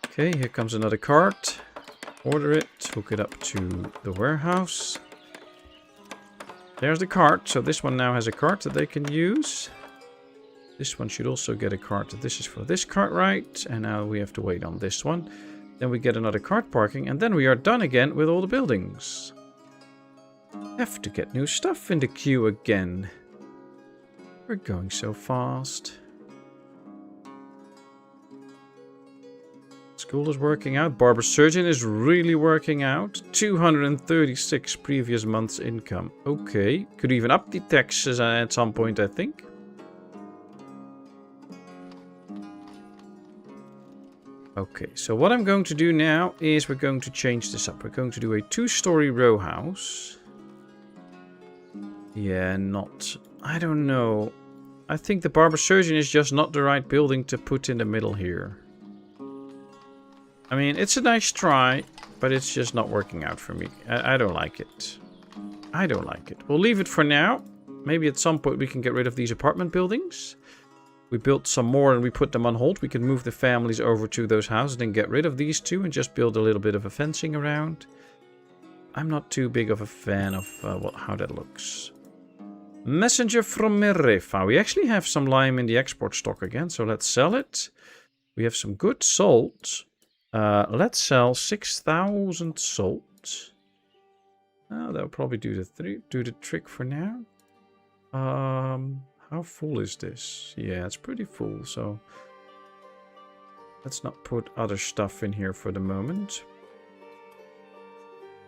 Okay, here comes another cart. Order it. Hook it up to the warehouse. There's the cart. So this one now has a cart that they can use. This one should also get a cart. This is for this cart, right? And now we have to wait on this one. Then we get another cart parking. And then we are done again with all the buildings. Have to get new stuff in the queue again. We're going so fast. School is working out. Barber surgeon is really working out. 236 previous months income. Okay. Could even up the taxes at some point, I think. Okay, so what I'm going to do now is we're going to change this up. We're going to do a 2-story row house. Yeah, not... I don't know. I think the barber surgeon is just not the right building to put in the middle here. I mean, it's a nice try, but it's just not working out for me. I don't like it. I don't like it. We'll leave it for now. Maybe at some point we can get rid of these apartment buildings. We built some more and we put them on hold. We can move the families over to those houses and get rid of these 2 and just build a little bit of a fencing around. I'm not too big of a fan of how that looks. Messenger from Merifa. We actually have some lime in the export stock again, so let's sell it. We have some good salt. Let's sell 6,000 salt. Oh, that'll probably do the trick for now. How full is this? Yeah, it's pretty full, so let's not put other stuff in here for the moment.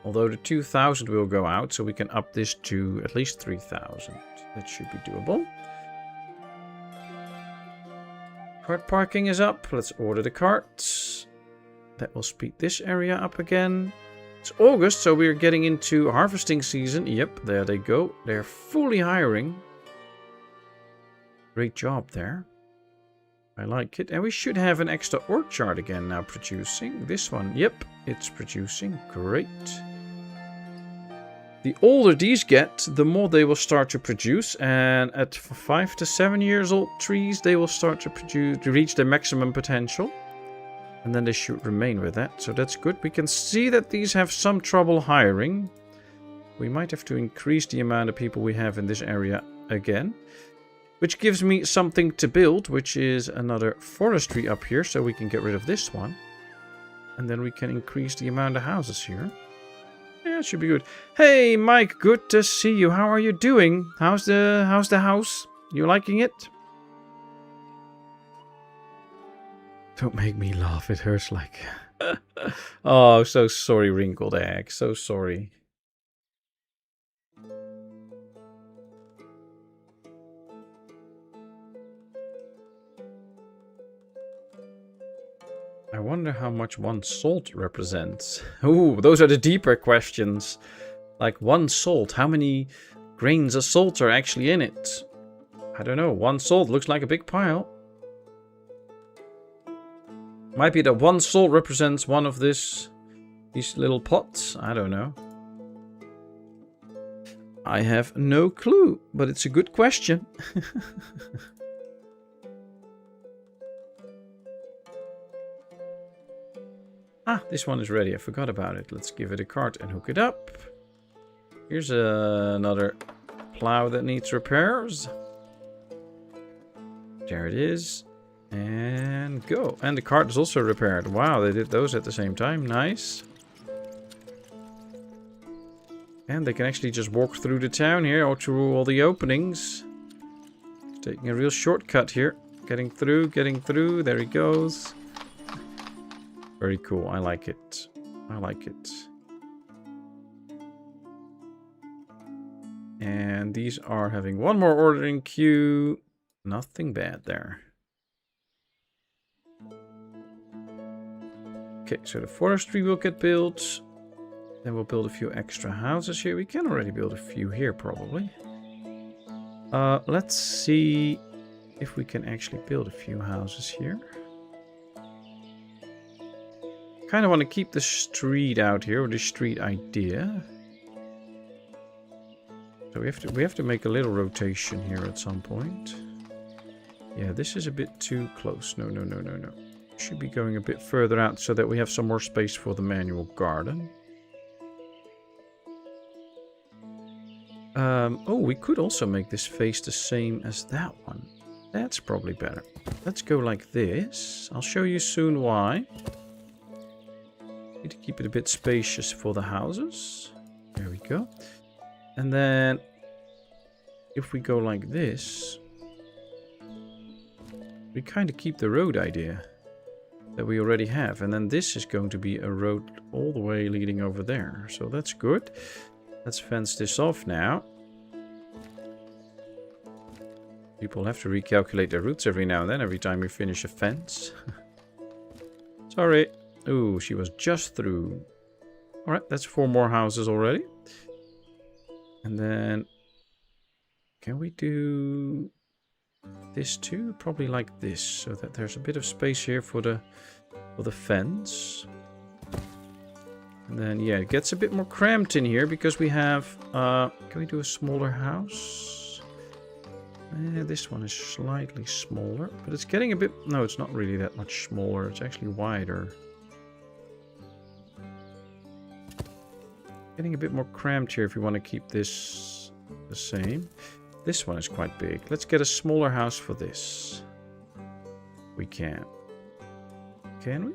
Although the 2,000 will go out, so we can up this to at least 3,000. That should be doable. Cart parking is up. Let's order the carts. That will speed this area up again. It's August, so we're getting into harvesting season. Yep, there they go. They're fully hiring. Great job there. I like it. And we should have an extra orchard again now producing. This one, yep, it's producing. Great. The older these get, the more they will start to produce. And at 5 to 7 years old trees, they will start to produce, to reach their maximum potential. And then they should remain with that. So that's good. We can see that these have some trouble hiring. We might have to increase the amount of people we have in this area again. Which gives me something to build, which is another forestry up here. So we can get rid of this one. And then we can increase the amount of houses here. Yeah, it should be good. Hey, Mike, good to see you. How are you doing? How's the house? You liking it? Don't make me laugh. It hurts like... Oh, so sorry, wrinkled egg. So sorry. I wonder how much one salt represents. Ooh, those are the deeper questions. Like 1 salt. How many grains of salt are actually in it? I don't know. 1 salt looks like a big pile. Might be that 1 salt represents one of these little pots. I don't know. I have no clue, but it's a good question. Ah, this one is ready. I forgot about it. Let's give it a cart and hook it up. Here's another plow that needs repairs. There it is. And go. And the cart is also repaired. Wow, they did those at the same time. Nice. And they can actually just walk through the town here, or through all the openings. Taking a real shortcut here. Getting through. There he goes. Very cool. I like it. I like it. And these are having one more ordering queue. Nothing bad there. Okay, so the forestry will get built. Then we'll build a few extra houses here. We can already build a few here, probably. Let's see if we can actually build a few houses here. Kind of want to keep the street out here, or the street idea. So we have to make a little rotation here at some point. Yeah, this is a bit too close. No. Should be going a bit further out so that we have some more space for the manual garden. Oh, we could also make this face the same as that one. That's probably better. Let's go like this. I'll show you soon why. Need to keep it a bit spacious for the houses. There we go. And then if we go like this, we kind of keep the road idea that we already have. And then this is going to be a road all the way leading over there. So that's good. Let's fence this off now. People have to recalculate their routes every now and then, every time we finish a fence. Sorry. Ooh, she was just through. Alright, that's 4 more houses already. And then... can we do this too? Probably like this, so that there's a bit of space here for the fence. And then, yeah, it gets a bit more cramped in here because we have... can we do a smaller house? This one is slightly smaller, but it's getting a bit... no, it's not really that much smaller. It's actually wider. Getting a bit more cramped here if we want to keep this the same. This one is quite big. Let's get a smaller house for this. We can. Can we?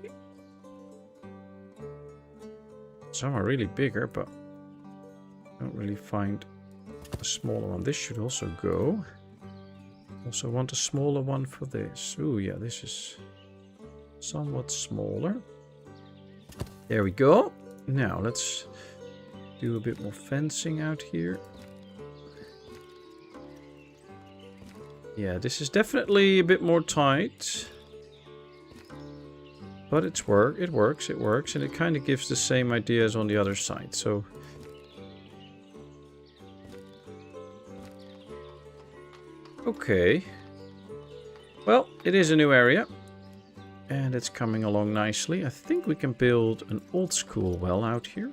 Some are really bigger, but Don't really find a smaller one. This should also go. Also want a smaller one for this. Ooh, yeah, this is somewhat smaller. There we go. Now let's do a bit more fencing out here. Yeah, this is definitely a bit more tight. But it works, and it kind of gives the same idea as on the other side, so... Okay. Well, it is a new area. And it's coming along nicely. I think we can build an old school well out here.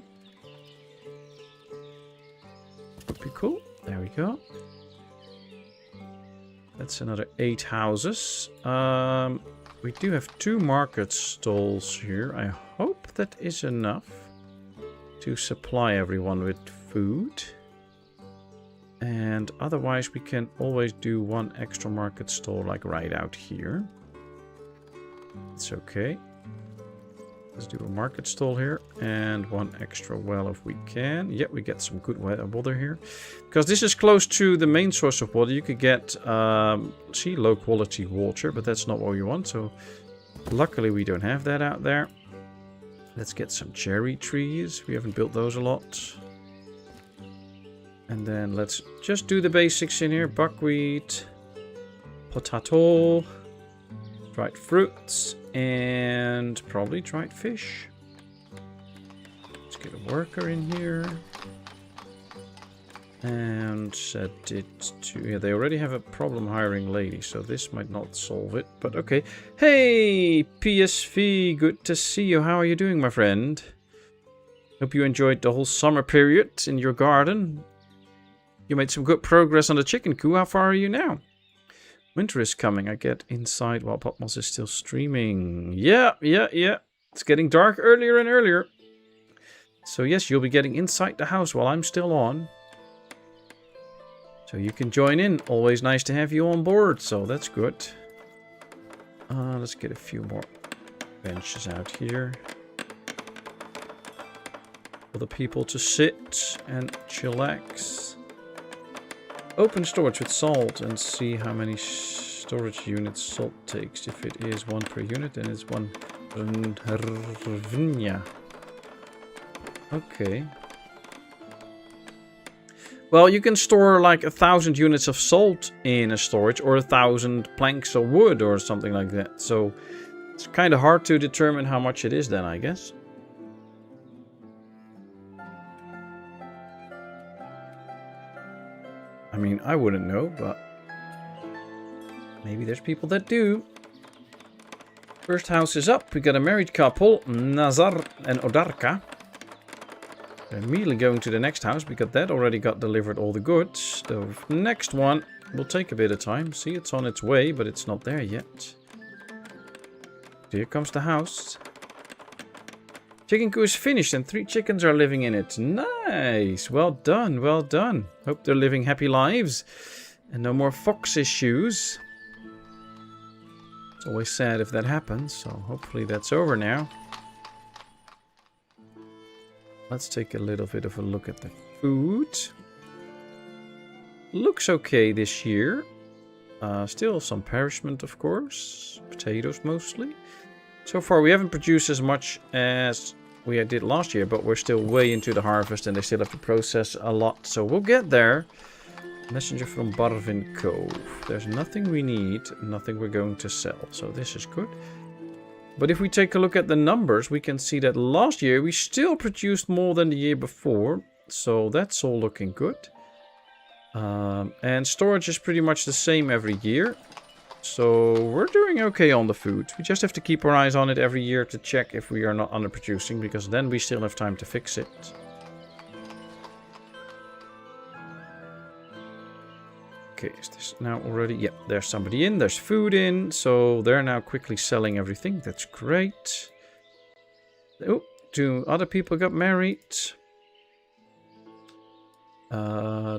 Would be cool. There we go. That's another 8 houses. We do have 2 market stalls here. I hope that is enough to supply everyone with food. And otherwise we can always do 1 extra market stall like right out here. It's okay. Let's do a market stall here and 1 extra well if we can. Yeah, we get some good water here. Because this is close to the main source of water. You could get, low quality water, but that's not what we want. So luckily we don't have that out there. Let's get some cherry trees. We haven't built those a lot. And then let's just do the basics in here. Buckwheat, potato, dried fruits, and probably dried fish. Let's get a worker in here. And set it to... Yeah, they already have a problem hiring lady, so this might not solve it, but okay. Hey, PSV, good to see you. How are you doing, my friend? Hope you enjoyed the whole summer period in your garden. You made some good progress on the chicken coop. How far are you now? Winter is coming. I get inside while Patmos is still streaming. Yeah. It's getting dark earlier and earlier. So yes, you'll be getting inside the house while I'm still on. So you can join in. Always nice to have you on board. So that's good. Let's get a few more benches out here. For the people to sit and chillax. Open storage with salt and see how many storage units salt takes. If it is 1 per unit, then it's 1 hryvnia. Okay. Well, you can store like 1,000 units of salt in a storage or 1,000 planks of wood or something like that. So it's kind of hard to determine how much it is then, I guess. I mean, I wouldn't know, but maybe there's people that do. First house is up. We got a married couple, Nazar and Odarka. They're immediately going to the next house because that already got delivered all the goods. The next one will take a bit of time. See, it's on its way, but it's not there yet. Here comes the house. Chicken coop is finished and 3 chickens are living in it. Nice. Well done. Well done. Hope they're living happy lives. And no more fox issues. It's always sad if that happens. So hopefully that's over now. Let's take a little bit of a look at the food. Looks okay this year. Still some perishment, of course. Potatoes mostly. So far we haven't produced as much as we did last year, but we're still way into the harvest and they still have to process a lot. So we'll get there. Messenger from Barvin Cove. There's nothing we need, nothing we're going to sell. So this is good. But if we take a look at the numbers, we can see that last year we still produced more than the year before. So that's all looking good. And storage is pretty much the same every year. So we're doing okay on the food. We just have to keep our eyes on it every year to check if we are not underproducing, because then we still have time to fix it. Okay, is this now already? Yep, there's somebody in, there's food in, so they're now quickly selling everything. That's great. Oh, 2 other people got married.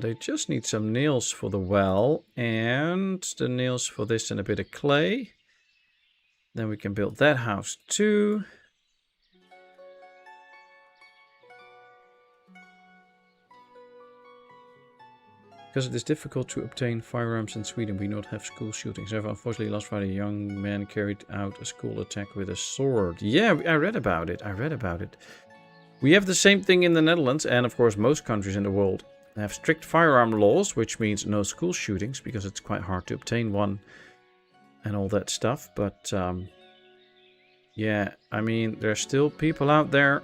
They just need some nails for the well and the nails for this and a bit of clay. Then we can build that house too. Because it is difficult to obtain firearms in Sweden, we not have school shootings. However, unfortunately, last Friday, a young man carried out a school attack with a sword. Yeah, I read about it. We have the same thing in the Netherlands, and of course, most countries in the world have strict firearm laws, which means no school shootings, because it's quite hard to obtain one and all that stuff. But, yeah, I mean, there's still people out there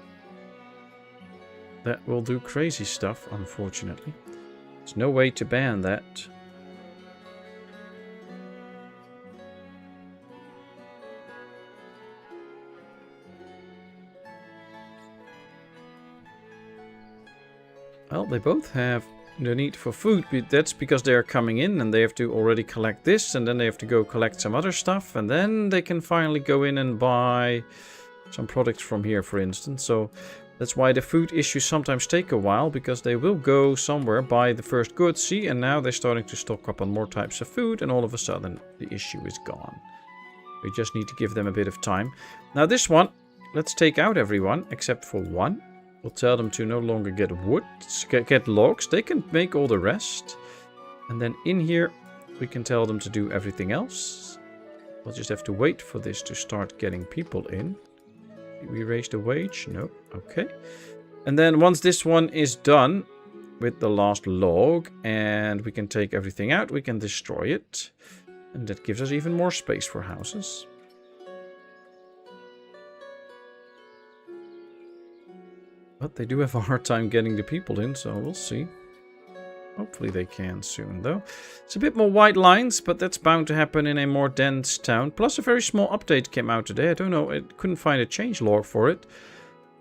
that will do crazy stuff, unfortunately. There's no way to ban that. Well, they both have the need for food, but that's because they are coming in and they have to already collect this, and then they have to go collect some other stuff, and then they can finally go in and buy some products from here, for instance. So that's why the food issues sometimes take a while, because they will go somewhere, buy the first goods, see, and now they're starting to stock up on more types of food, and all of a sudden the issue is gone. We just need to give them a bit of time. Now this one, let's take out everyone except for one. We'll tell them to no longer get wood, get logs. They can make all the rest. And then in here, we can tell them to do everything else. We'll just have to wait for this to start getting people in. We raise the wage? No. Okay. And then once this one is done with the last log and we can take everything out, we can destroy it. And that gives us even more space for houses. But they do have a hard time getting the people in, so we'll see. Hopefully they can soon, though. It's a bit more white lines, but that's bound to happen in a more dense town. Plus, a very small update came out today. I don't know, I couldn't find a change log for it.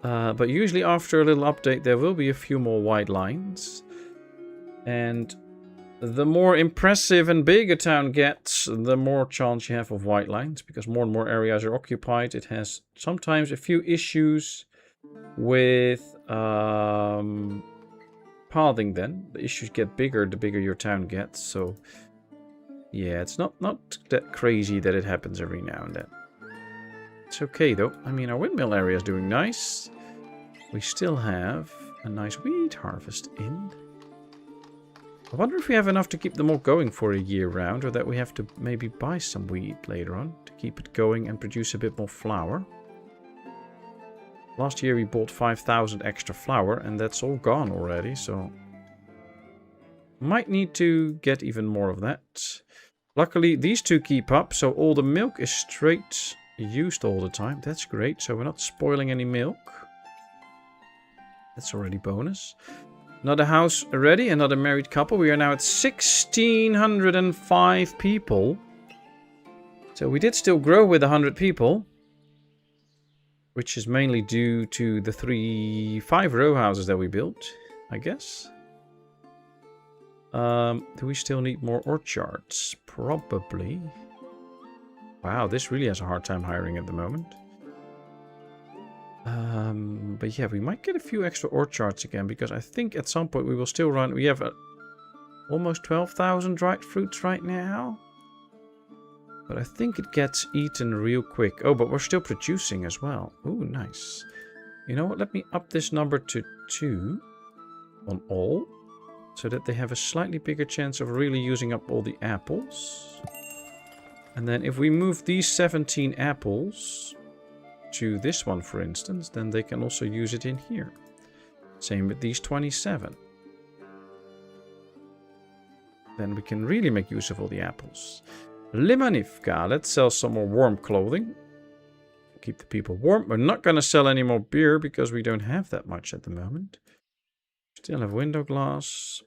But usually after a little update, there will be a few more white lines. And the more impressive and big a town gets, the more chance you have of white lines. Because more and more areas are occupied. It has sometimes a few issues with pathing then. The issues get bigger the bigger your town gets, so yeah, it's not that crazy that it happens every now and then. It's okay though. I mean, our windmill area is doing nice. We still have a nice wheat harvest in. I wonder if we have enough to keep them all going for a year round, or that we have to maybe buy some wheat later on to keep it going and produce a bit more flour. Last year we bought 5,000 extra flour, and that's all gone already, so might need to get even more of that. Luckily, these two keep up, so all the milk is straight used all the time. That's great, so we're not spoiling any milk. That's already bonus. Another house ready, another married couple. We are now at 1,605 people. So we did still grow with 100 people. Which is mainly due to the 5 row houses that we built, I guess. Do we still need more orchards? Probably. Wow, this really has a hard time hiring at the moment. But yeah, we might get a few extra orchards again, because I think at some point we will still run. We have almost 12,000 dried fruits right now. But I think it gets eaten real quick. Oh, but we're still producing as well. Ooh, nice. You know what? Let me up this number to 2 on all. So that they have a slightly bigger chance of really using up all the apples. And then if we move these 17 apples to this one, for instance, then they can also use it in here. Same with these 27. Then we can really make use of all the apples. Limanivka, let's sell some more warm clothing. Keep the people warm. We're not going to sell any more beer because we don't have that much at the moment. Still have window glass.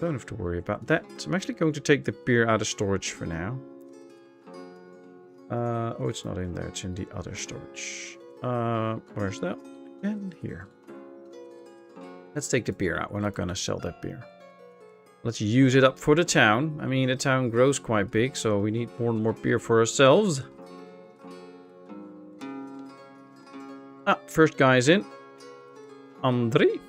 Don't have to worry about that. I'm actually going to take the beer out of storage for now. Oh, it's not in there. It's in the other storage. Where's that? And here. Let's take the beer out. We're not going to sell that beer. Let's use it up for the town. I mean, the town grows quite big, so we need more and more beer for ourselves. First guy's in. Andrei.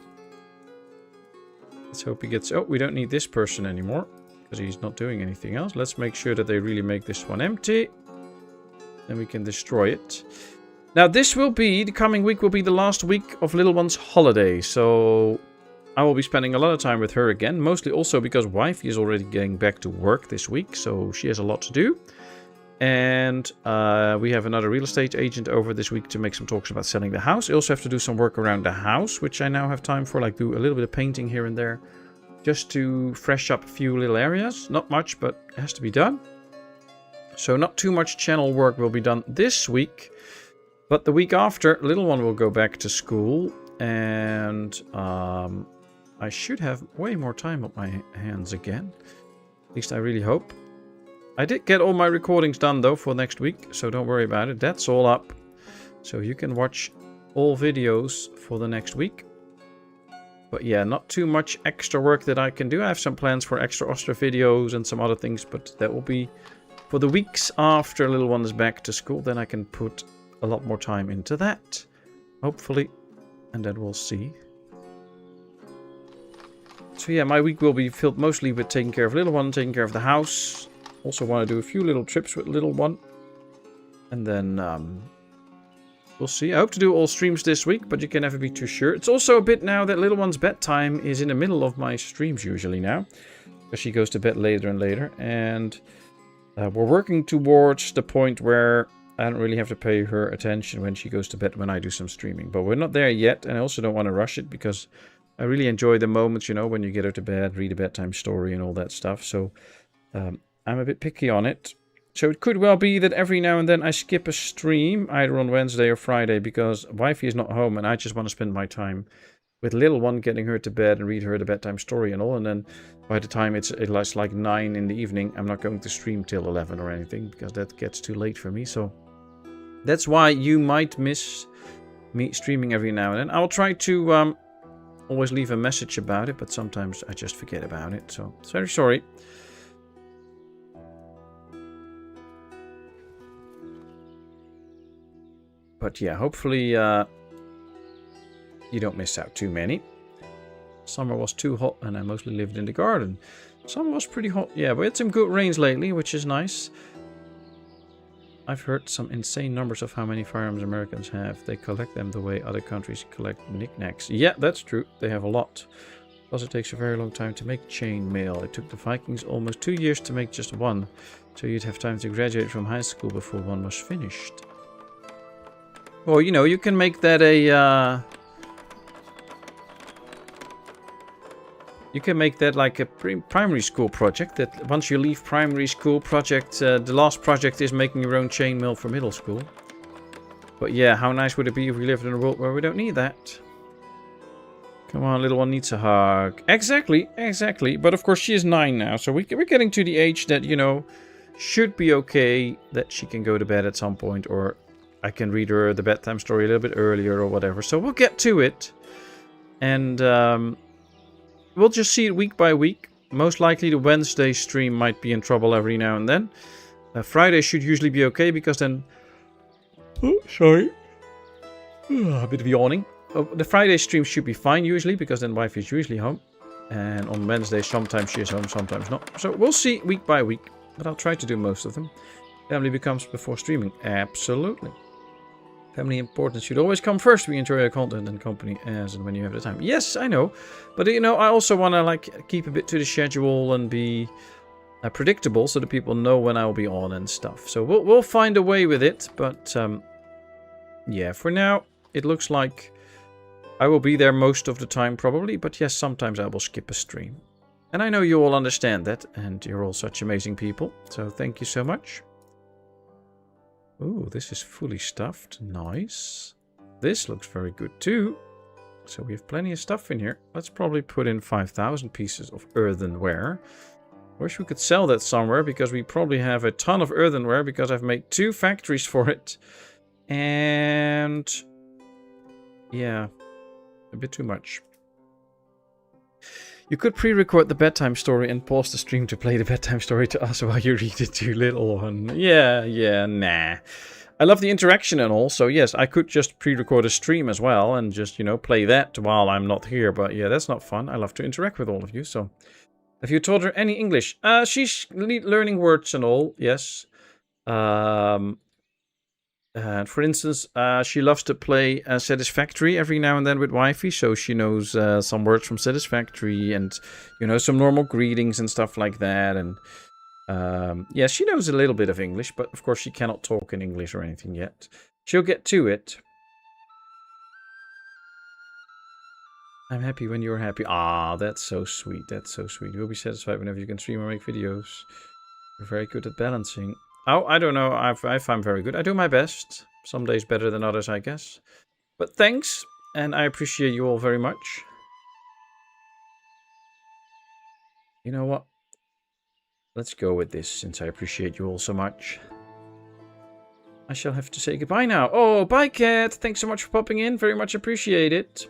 Let's hope he gets... Oh, we don't need this person anymore, because he's not doing anything else. Let's make sure that they really make this one empty. Then we can destroy it. Now, this will be... The coming week will be the last week of Little One's holiday, so... I will be spending a lot of time with her again, mostly also because wifey is already getting back to work this week, so she has a lot to do. And we have another real estate agent over this week to make some talks about selling the house. I also have to do some work around the house, which I now have time for, like do a little bit of painting here and there, just to fresh up a few little areas. Not much, but it has to be done. So not too much channel work will be done this week. But the week after, little one will go back to school. And I should have way more time on my hands again. At least I really hope. I did get all my recordings done though for next week, so don't worry about it. That's all up. So you can watch all videos for the next week. But yeah, not too much extra work that I can do. I have some plans for extra Ostriv videos and some other things, but that will be for the weeks after little one is back to school. Then I can put a lot more time into that, hopefully, and then we'll see. So yeah, my week will be filled mostly with taking care of little one, taking care of the house. Also want to do a few little trips with little one. And then we'll see. I hope to do all streams this week, but you can never be too sure. It's also a bit now that little one's bedtime is in the middle of my streams usually now. Because she goes to bed later and later. And we're working towards the point where I don't really have to pay her attention when she goes to bed when I do some streaming. But we're not there yet. And I also don't want to rush it because I really enjoy the moments, you know, when you get her to bed, read a bedtime story and all that stuff. So I'm a bit picky on it. So it could well be that every now and then I skip a stream, either on Wednesday or Friday, because wifey is not home and I just want to spend my time with little one, getting her to bed and read her the bedtime story and all. And then by the time it's like 9 in the evening, I'm not going to stream till 11 or anything, because that gets too late for me. So that's why you might miss me streaming every now and then. I'll try to always leave a message about it, but sometimes I just forget about it. So it's very sorry. But yeah, hopefully you don't miss out too many. Summer was too hot and I mostly lived in the garden. Summer was pretty hot, yeah, but we had some good rains lately, which is nice. I've heard some insane numbers of how many firearms Americans have. They collect them the way other countries collect knickknacks. Yeah, that's true. They have a lot. Plus it takes a very long time to make chain mail. It took the Vikings almost 2 years to make just one. So you'd have time to graduate from high school before one was finished. Well, you know, you can make that a you can make that like a primary school project. That once you leave primary school project, the last project is making your own chainmail for middle school. But yeah, how nice would it be if we lived in a world where we don't need that? Come on, little one needs a hug. Exactly, exactly. But of course, she is 9 now, so we're getting to the age that, you know, should be okay that she can go to bed at some point, or I can read her the bedtime story a little bit earlier or whatever. So we'll get to it. And we'll just see it week by week. Most likely the Wednesday stream might be in trouble every now and then. Friday should usually be okay because then... Oh, sorry. A bit of yawning. The Friday stream should be fine usually because then wife is usually home. And on Wednesday sometimes she is home, sometimes not. So we'll see week by week. But I'll try to do most of them. Family becomes before streaming. Absolutely. Family importance should always come first. We enjoy our content and company as and when you have the time. Yes, I know. But, you know, I also want to, like, keep a bit to the schedule and be predictable so that people know when I'll be on and stuff. So we'll find a way with it. But, yeah, for now, it looks like I will be there most of the time probably. But, yes, sometimes I will skip a stream. And I know you all understand that. And you're all such amazing people. So thank you so much. Ooh, this is fully stuffed. Nice. This looks very good too. So we have plenty of stuff in here. Let's probably put in 5,000 pieces of earthenware. Wish we could sell that somewhere because we probably have a ton of earthenware because I've made 2 factories for it. And yeah, a bit too much. You could pre-record the bedtime story and pause the stream to play the bedtime story to us while you read it to little one. Yeah, nah. I love the interaction and all, so yes, I could just pre-record a stream as well and just, you know, play that while I'm not here. But yeah, that's not fun. I love to interact with all of you, so... Have you taught her any English? She's learning words and all, yes. For instance, she loves to play Satisfactory every now and then with Wifey, so she knows some words from Satisfactory and, you know, some normal greetings and stuff like that. And yeah, she knows a little bit of English, but of course she cannot talk in English or anything yet. She'll get to it. I'm happy when you're happy. Ah, that's so sweet. That's so sweet. You'll be satisfied whenever you can stream or make videos. You're very good at balancing. Oh, I don't know. I'm very good. I do my best. Some days better than others, I guess. But thanks, and I appreciate you all very much. You know what? Let's go with this, since I appreciate you all so much. I shall have to say goodbye now. Oh, bye, Cat. Thanks so much for popping in. Very much appreciate it.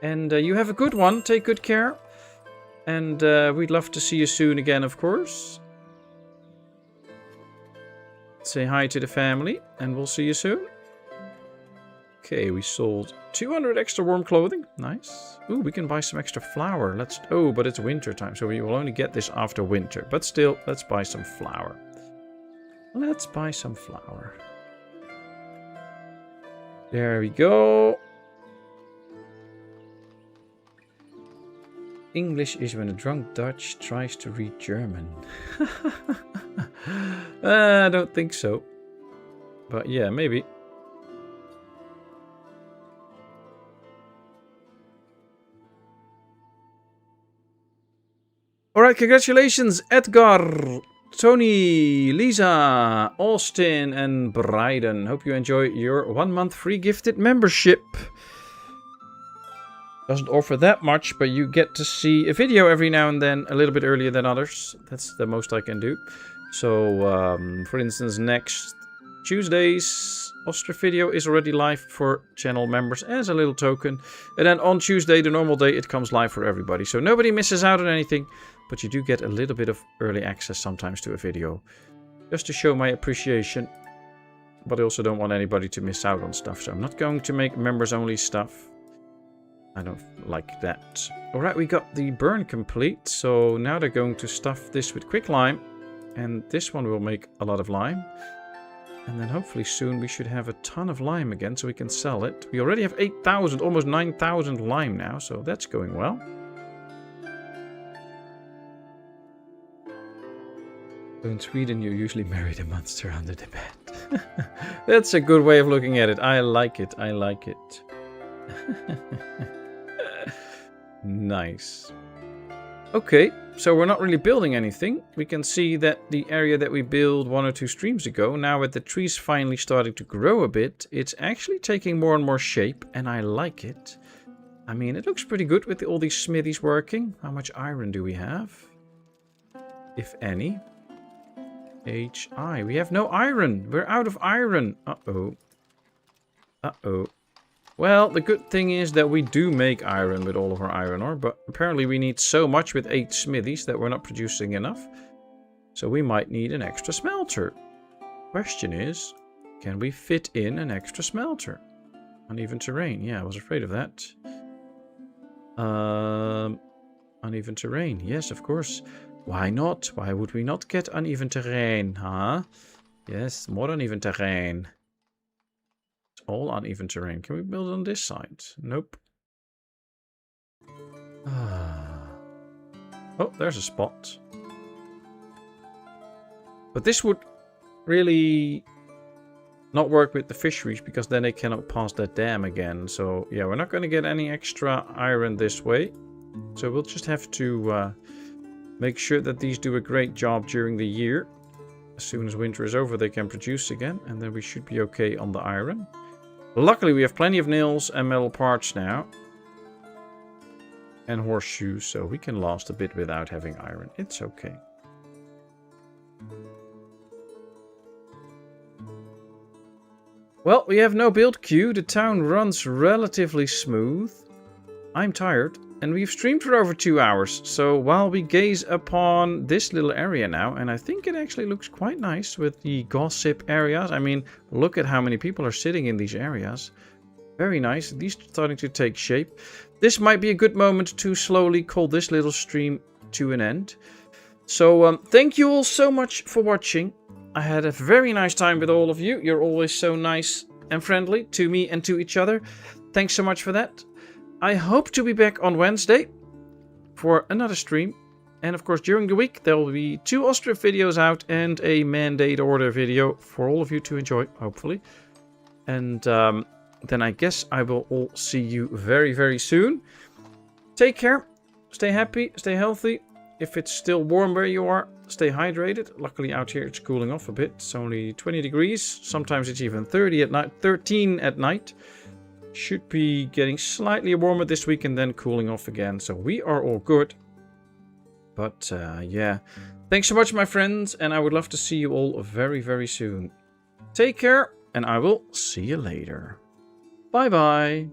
And you have a good one. Take good care. And we'd love to see you soon again, of course. Say hi to the family, and we'll see you soon. Okay, we sold 200 extra warm clothing. Nice. Ooh, we can buy some extra flour. Oh, but it's winter time, so we will only get this after winter. But still, let's buy some flour. Let's buy some flour. There we go. English is when a drunk Dutch tries to read German. I don't think so. But yeah, maybe. Alright, congratulations, Edgar, Tony, Lisa, Austin, and Bryden. Hope you enjoy your 1 month free gifted membership. Doesn't offer that much, but you get to see a video every now and then, a little bit earlier than others. That's the most I can do. So, for instance, next Tuesday's Ostriv video is already live for channel members as a little token. And then on Tuesday, the normal day, it comes live for everybody. So nobody misses out on anything, but you do get a little bit of early access sometimes to a video. Just to show my appreciation. But I also don't want anybody to miss out on stuff. So I'm not going to make members-only stuff. I don't like that. Alright, we got the burn complete. So now they're going to stuff this with quicklime. And this one will make a lot of lime. And then hopefully soon we should have a ton of lime again so we can sell it. We already have 8,000, almost 9,000 lime now. So that's going well. So in Sweden you usually marry the monster under the bed. That's a good way of looking at it. I like it. I like it. Nice. Okay, so we're not really building anything. We can see that the area that we built 1 or 2 streams ago, now with the trees finally starting to grow a bit, it's actually taking more and more shape, and I like it. I mean, it looks pretty good with all these smithies working. How much iron do we have? If any. HI. We have no iron. We're out of iron. Uh-oh. Uh-oh. Well, the good thing is that we do make iron with all of our iron ore, but apparently we need so much with 8 smithies that we're not producing enough. So we might need an extra smelter. Question is, can we fit in an extra smelter? Uneven terrain. Yeah, I was afraid of that. Uneven terrain. Yes, of course. Why not? Why would we not get uneven terrain, huh? Yes, more uneven terrain. All uneven terrain. Can we build on this side? Nope. Oh, there's a spot. But this would really not work with the fisheries because then they cannot pass that dam again. So yeah, we're not going to get any extra iron this way. So we'll just have to make sure that these do a great job during the year. As soon as winter is over, they can produce again. And then we should be okay on the iron. Luckily, we have plenty of nails and metal parts now. And horseshoes, so we can last a bit without having iron. It's okay. Well, we have no build queue. The town runs relatively smooth. I'm tired. And we've streamed for over 2 hours. So while we gaze upon this little area now, and I think it actually looks quite nice with the gossip areas. I mean, look at how many people are sitting in these areas. Very nice. These are starting to take shape. This might be a good moment to slowly call this little stream to an end. So thank you all so much for watching. I had a very nice time with all of you. You're always so nice and friendly to me and to each other. Thanks so much for that. I hope to be back on Wednesday for another stream. And of course, during the week, there will be 2 Ostriv videos out and a mandate order video for all of you to enjoy, hopefully. And then I guess I will all see you very, very soon. Take care. Stay happy. Stay healthy. If it's still warm where you are, stay hydrated. Luckily out here it's cooling off a bit. It's only 20 degrees. Sometimes it's even 30 at night, 13 at night. Should be getting slightly warmer this week and then cooling off again. So we are all good. But yeah, thanks so much, my friends. And I would love to see you all very, very soon. Take care, and I will see you later. Bye-bye.